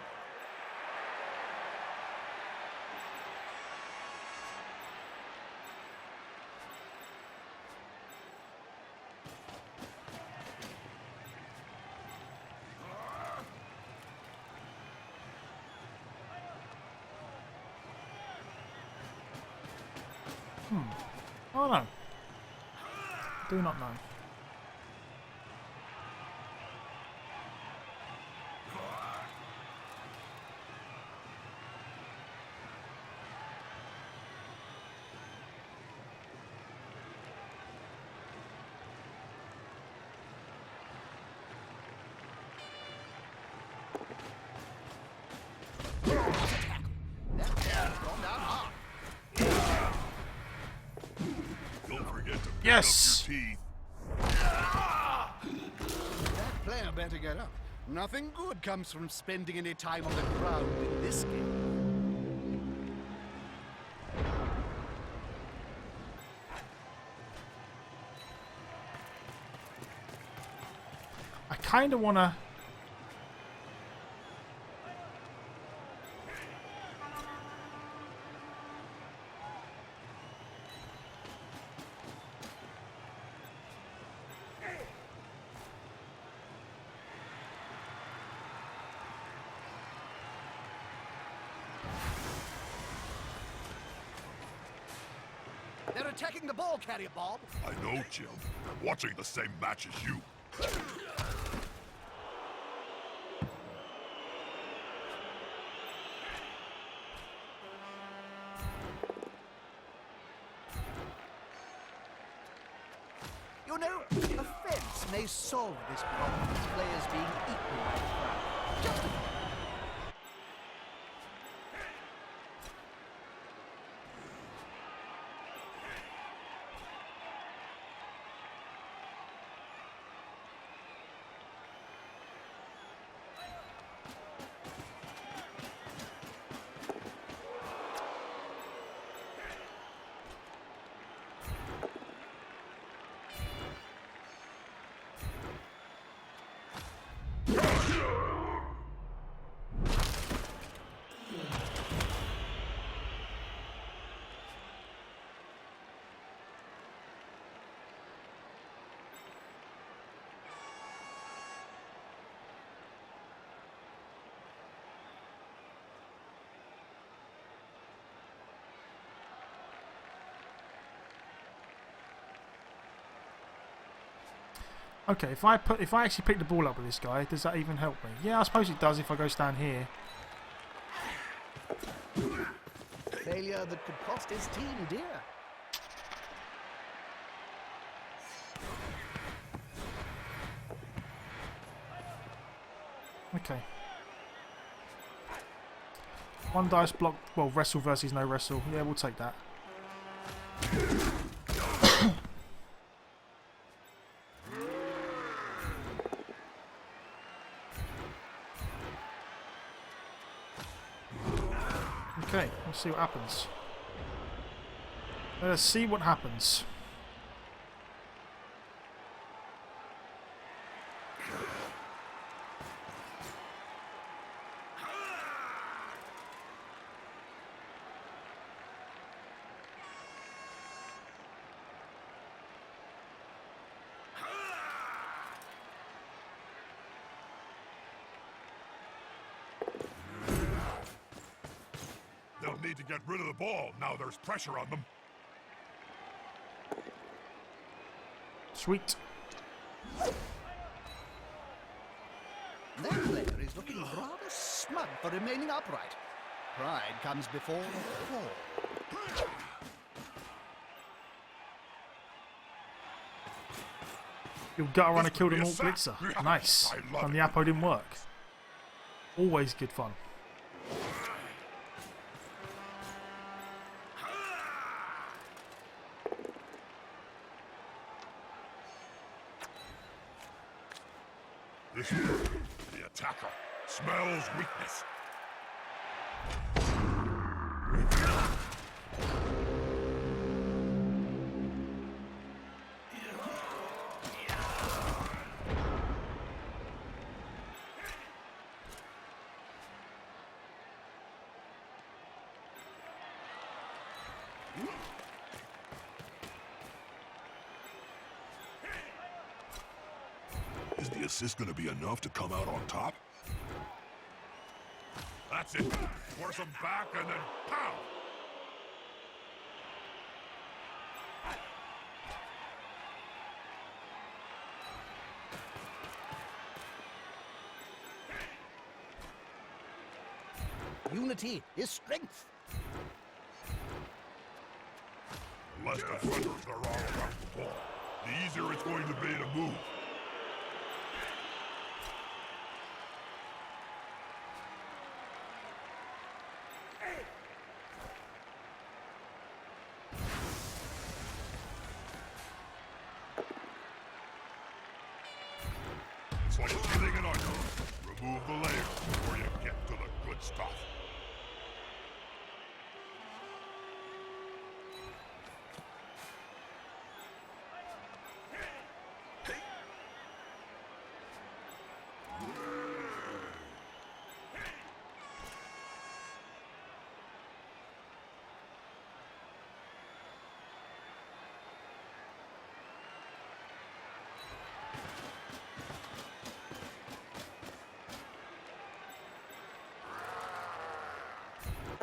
Oh no. Do not know. Don't forget to pick Yes! up your teeth. That player better get up. Nothing good comes from spending any time on the ground in this game. I kind of want to... They're attacking the ball carrier, Bob. I know, Jim. I'm watching the same match as you. You know, a fence may solve this problem with players being eaten by the crowd. Just a Okay, if I actually pick the ball up with this guy, does that even help me? Yeah, I suppose it does if I go stand here. failure that could cost his team dear. Okay. 1 dice block, well, wrestle versus no wrestle. Yeah, we'll take that. Okay, let's see what happens. Let's see what happens. need to get rid of the ball now there's pressure on them. Sweet. Their player is looking rather smug for remaining upright. Pride comes before the fall. Your gutter runner killed an alt blitzer. Nice. And the Apo didn't work. Always good fun. This the attacker smells weakness. Is the assist going to be enough to come out on top? That's it. Force them back and then pow! Unity is strength. The less defenders there are around the ball, the easier it's going to be to move. It's like peeling an onion. Remove the layers before you get to the good stuff.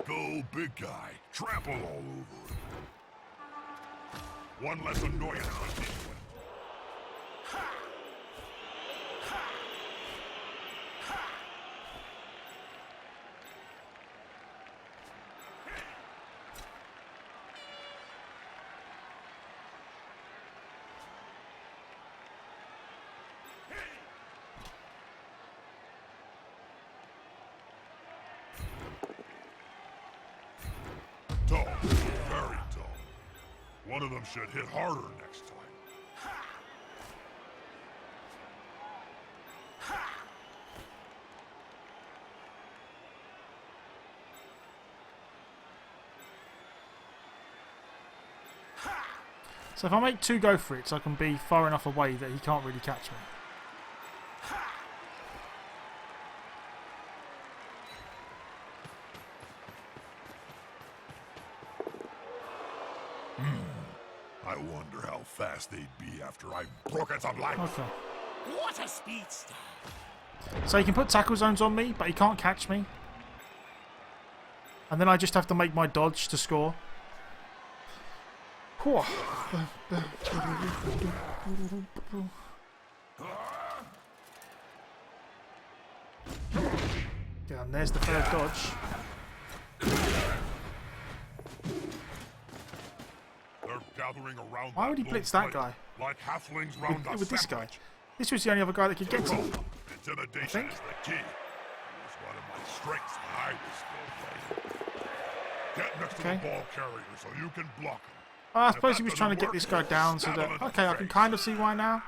Go, big guy. Trample all over it. One less annoyance to deal with. Dull. Very dull. One of them should hit harder next time. So if I make two go for it, I can be far enough away that he can't really catch me. I wonder how fast they'd be after I broke it some life. Okay. What a speedster! So he can put tackle zones on me, but he can't catch me. And then I just have to make my dodge to score. Whew. Yeah, and there's the third dodge. They're gathering around. Why would he blitz that guy? Like halflings round a With this guy. sandwich. This was the only other guy that could get to him. Intimidation is the key. It was one of my strengths when I was still playing. Get next to the ball carrier so you can block him. I suppose he was trying to get this guy down so that... Okay, I can kind of see why now.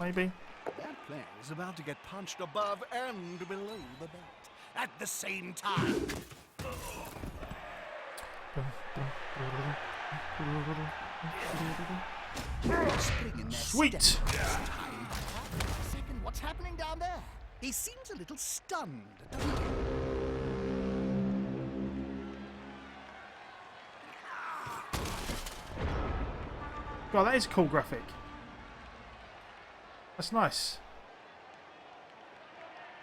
Maybe. That player is about to get punched above and below the belt at the same time. Sweet! Second, what's happening down there? He seems a little stunned, doesn't he? God, that is a cool graphic. That's nice.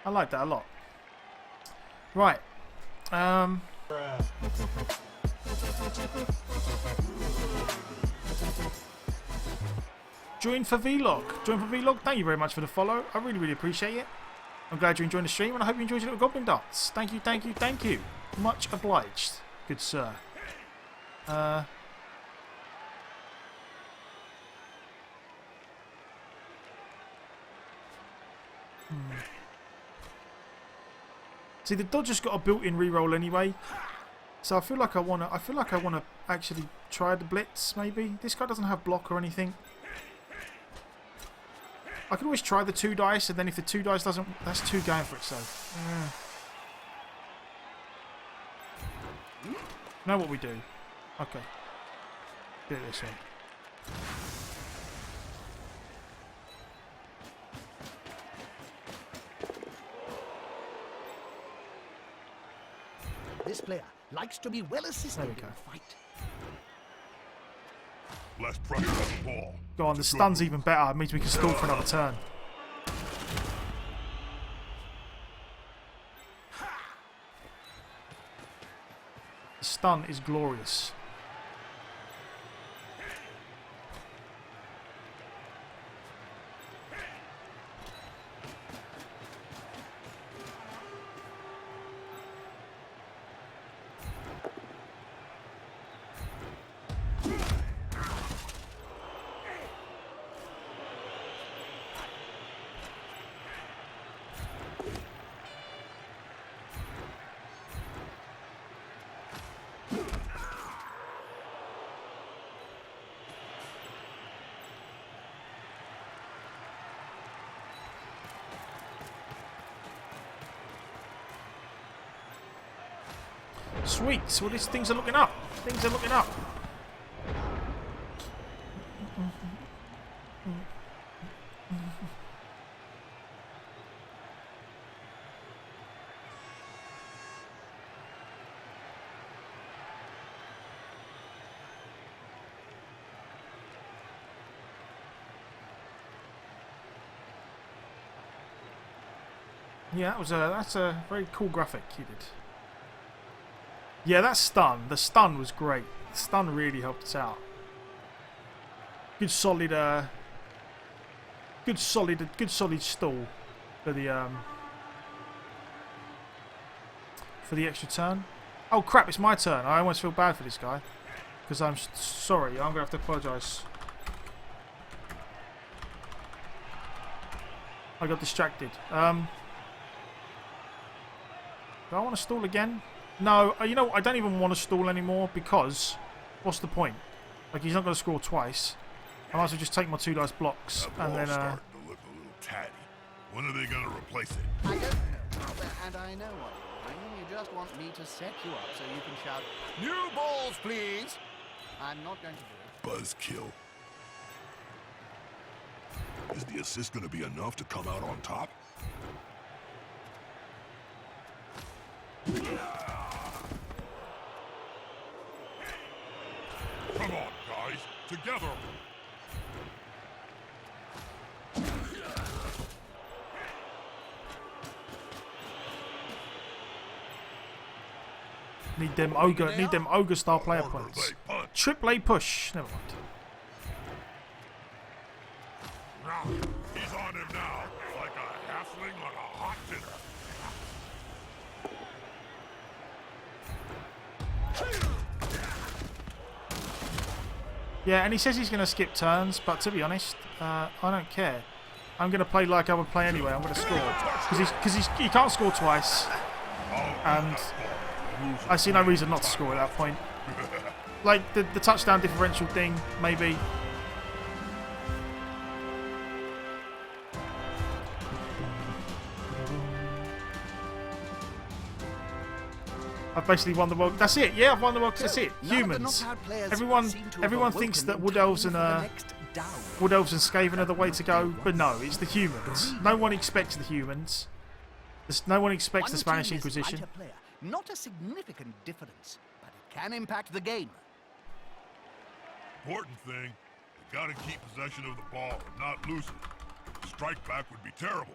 I like that a lot. Right. Join for Vlog. Join for Vlog. Thank you very much for the follow. I really, really appreciate it. I'm glad you're enjoying the stream, and I hope you enjoyed your little goblin darts. Thank you, thank you, thank you. Much obliged. Good sir. See, the dodger's got a built-in reroll anyway, so I feel like I wanna actually try the blitz. Maybe this guy doesn't have block or anything. I can always try the 2 dice, and then if the 2 dice doesn't, that's 2 going for itself. Know what we do? Okay, do it this way. This player likes to be well assisted There we in go. a fight. Less pressure on the ball. Go on, the stun's even better. It means we can stall for another turn. The stun is glorious. Sweet. So these things are looking up. Things are looking up. Yeah, that's a very cool graphic you did. Yeah, that stun. The stun was great. The stun really helped us out. Good solid stall for the extra turn. Oh crap, it's my turn. I almost feel bad for this guy. Because I'm sorry, I'm gonna have to apologise. I got distracted. Do I want to stall again? No, you know, I don't even want to stall anymore because what's the point? Like, he's not going to score twice. I might as well just take my 2 dice blocks and then. Starting to look a little tatty. When are they going to replace it? I don't know, and I know what you're doing. You just want me to set you up so you can shout, "New balls, please!" I'm not going to do it. Buzzkill. Is the assist going to be enough to come out on top? Come on, guys. Together. Need them ogre style player points. Triple A push. Never mind. He's on him now, like a halfling on a hot dinner. Yeah, and he says he's going to skip turns, but to be honest, I don't care. I'm going to play like I would play anyway. I'm going to score because he can't score twice, and I see no reason not to score at that point. Like the touchdown differential thing, maybe. I've basically won the world. That's it. Yeah, I've won the world. That's it. Humans. Everyone thinks that Wood Elves and Skaven are the way to go, but no, it's the humans. No one expects the humans. No one expects the Spanish Inquisition. Not a significant difference, but it can impact the game. Important thing, you gotta keep possession of the ball and not lose it. A strike back would be terrible.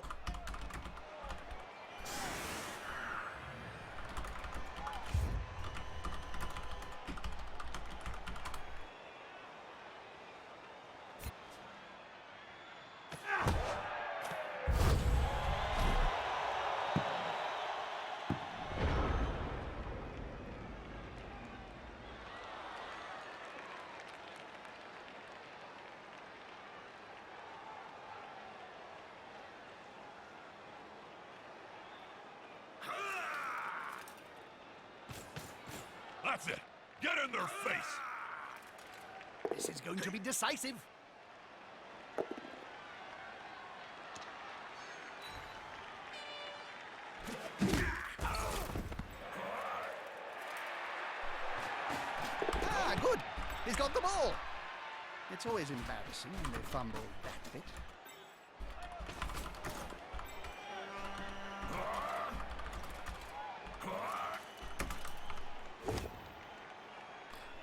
That's it. Get in their face. This is going to be decisive. Ah, good. He's got the ball. It's always embarrassing when they fumble that bit.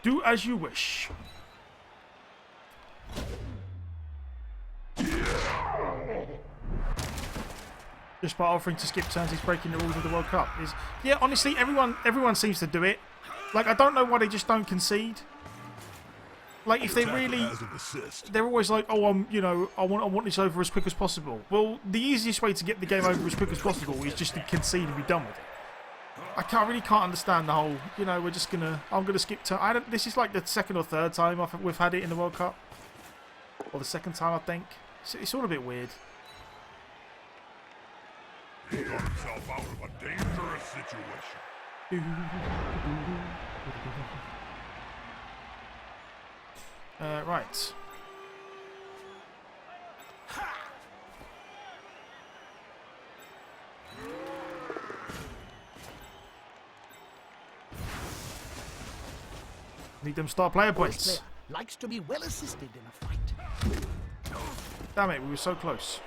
Do as you wish. Just by offering to skip turns, he's breaking the rules of the World Cup. Yeah, honestly, everyone seems to do it. Like, I don't know why they just don't concede. Like, if they really, they're always like, oh, I want this over as quick as possible. Well, the easiest way to get the game over as quick as possible is just to concede and be done with it. I really can't understand the whole, I'm gonna skip turn. This is like the second or third time we've had it in the World Cup, or the second time I think. It's all a bit weird. He got himself out of a dangerous situation. Right. Need them star player points. Likes to be well assisted in a fight. Damn it, we were so close.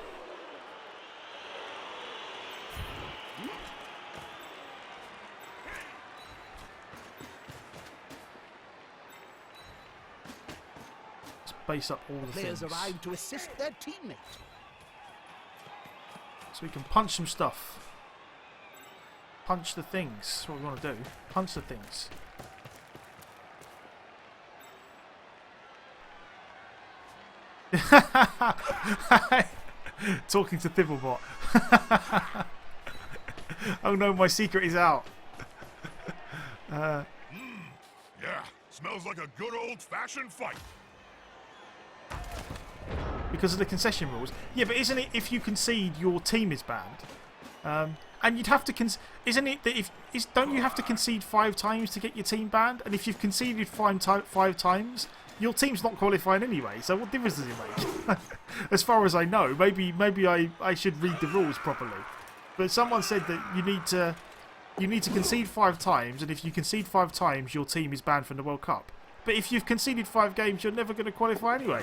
Let's base up all the Players things. arrive to assist their teammate. So we can punch some stuff. Punch the things. That's what we want to do. Punch the things. Talking to Thibblebot. Oh no, my secret is out. Yeah, smells like a good old-fashioned fight. Because of the concession rules. Yeah, but isn't it if you concede, your team is banned? And you'd have to isn't it that don't you have to concede 5 times to get your team banned? And if you've conceded 5 times, your team's not qualifying anyway. So what difference does it make? As far as I know, maybe I should read the rules properly. But someone said that you need to concede 5 times, and if you concede 5 times, your team is banned from the World Cup. But if you've conceded 5 games, you're never going to qualify anyway.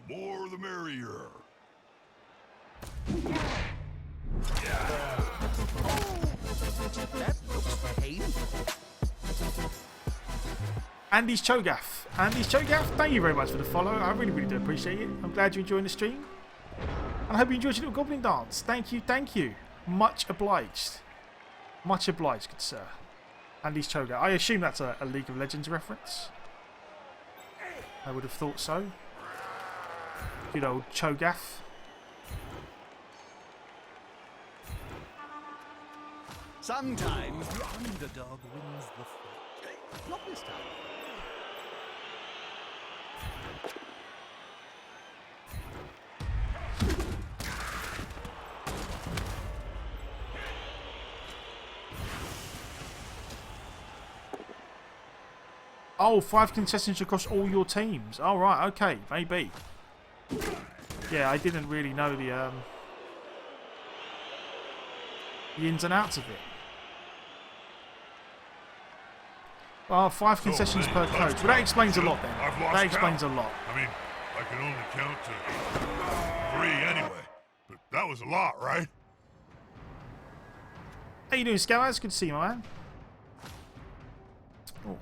The more the merrier. That looks painful. Andy's Chogaff. Andy's Chogaff, thank you very much for the follow. I really, really do appreciate it. I'm glad you're enjoying the stream. And I hope you enjoyed your little goblin dance. Thank you, thank you. Much obliged. Much obliged, good sir. Andy's Chogaff. I assume that's a League of Legends reference. I would have thought so. Good old Chogaff. Sometimes the underdog wins the fight. Not this time. Oh, 5 contestants across all your teams. Oh, right, okay, maybe. Yeah, I didn't really know the ins and outs of it. Oh, 5 concessions per coach. Well, that explains a lot then. That explains a lot. I mean, I can only count to 3 anyway. But that was a lot, right? How you doing, Scowaz? Good to see you, my man. Oh.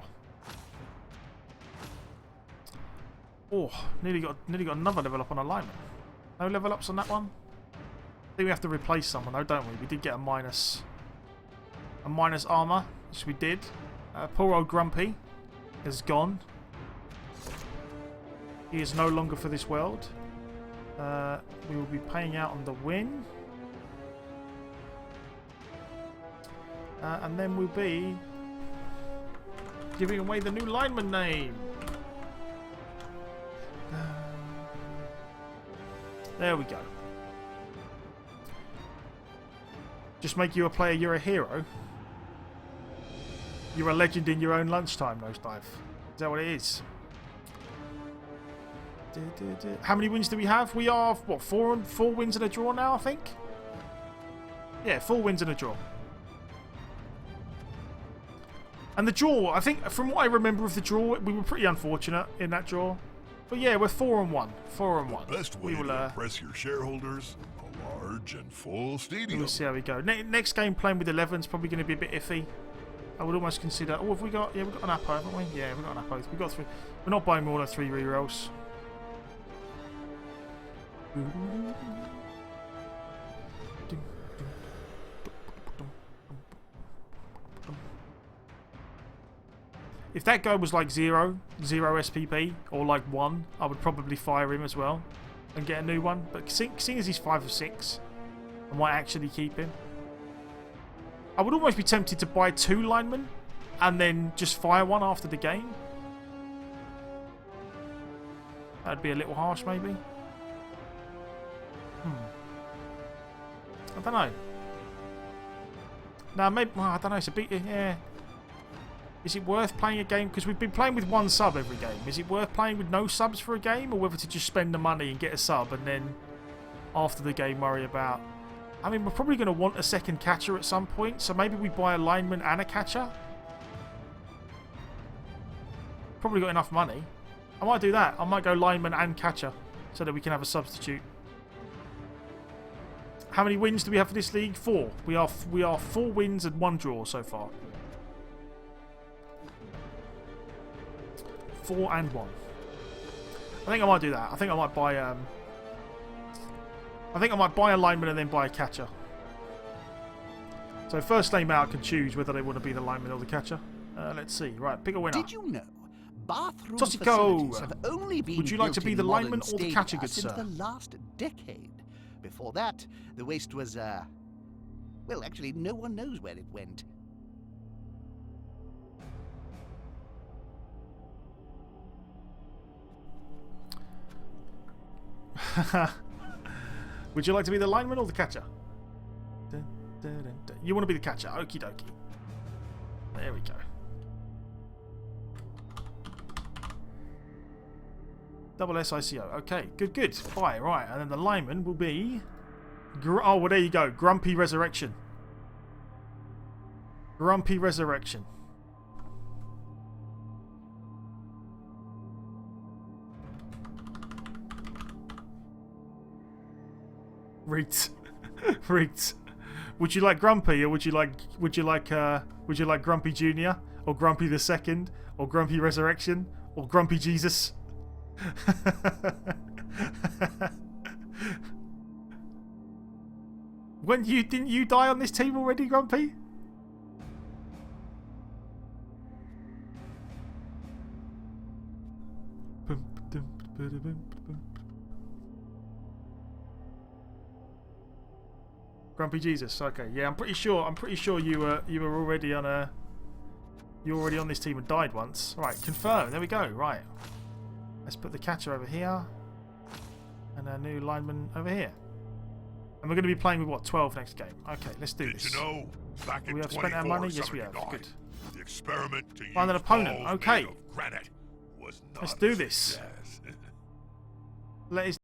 Oh, nearly got another level up on alignment. No level ups on that one. I think we have to replace someone though, don't we? We did get a minus armor, which we did. Poor old Grumpy is gone. He is no longer for this world. We will be paying out on the win. And then we'll be giving away the new lineman name. There we go. Just make you a player, you're a hero. You're a legend in your own lunchtime, Nosedive. Is that what it is? How many wins do we have? We are, what, four wins and a draw now, I think? Yeah, 4 wins and a draw. And the draw, I think, from what I remember of the draw, we were pretty unfortunate in that draw. But yeah, we're 4-1. 4-1. The best way to impress your shareholders, a large and full stadium. We'll see how we go. Next game, playing with 11 is probably going to be a bit iffy. I would almost consider... Oh, have we got... Yeah, we've got an Apo, haven't we? Yeah, we've got an Apo. We've got 3... We're not buying more than 3 rerolls. If that guy was like 0 SPP, or like 1, I would probably fire him as well and get a new one. But seeing as he's 5 or 6, I might actually keep him. I would almost be tempted to buy 2 linemen and then just fire one after the game. That'd be a little harsh, maybe. I don't know. No, maybe. Well, I don't know. It's a bit. Yeah. Is it worth playing a game? Because we've been playing with 1 sub every game. Is it worth playing with no subs for a game, or whether to just spend the money and get a sub and then after the game worry about? I mean, we're probably going to want a second catcher at some point, so maybe we buy a lineman and a catcher. Probably got enough money. I might do that. I might go lineman and catcher so that we can have a substitute. How many wins do we have for this league? 4. We are 4 wins and 1 draw so far. 4 and 1. I think I might do that. I think I might buy a lineman and then buy a catcher. So first name out can choose whether they want to be the lineman or the catcher. Let's see. Right, pick a winner. Did you know bathroom Tossico, facilities have only been would you like to built be in the lineman modern or the stadia catcher, good since sir? the last decade? Before that, the waste was, well, actually, no one knows where it went. Would you like to be the lineman or the catcher? You want to be the catcher. Okie dokie. There we go. Double SICO. Okay, good. Bye. Right, and then the lineman will be... Oh, well, there you go. Grumpy Resurrection. Grumpy Resurrection. Rigged. Rigged. Would you like Grumpy, or would you like Grumpy Junior, or Grumpy the Second, or Grumpy Resurrection, or Grumpy Jesus? Didn't you die on this team already, Grumpy? Grumpy Jesus. Okay, yeah, I'm pretty sure you were already on a. You were already on this team and died once. Right, confirm. There we go. Right. Let's put the catcher over here. And our new lineman over here. And we're going to be playing with, what, 12 next game? Okay, let's do this. Did you know, back in We have spent our money? Yes, we have. 2479, Good. the experiment to Find an use opponent. balls Okay. made of granite was not Let's do a this. success. Let us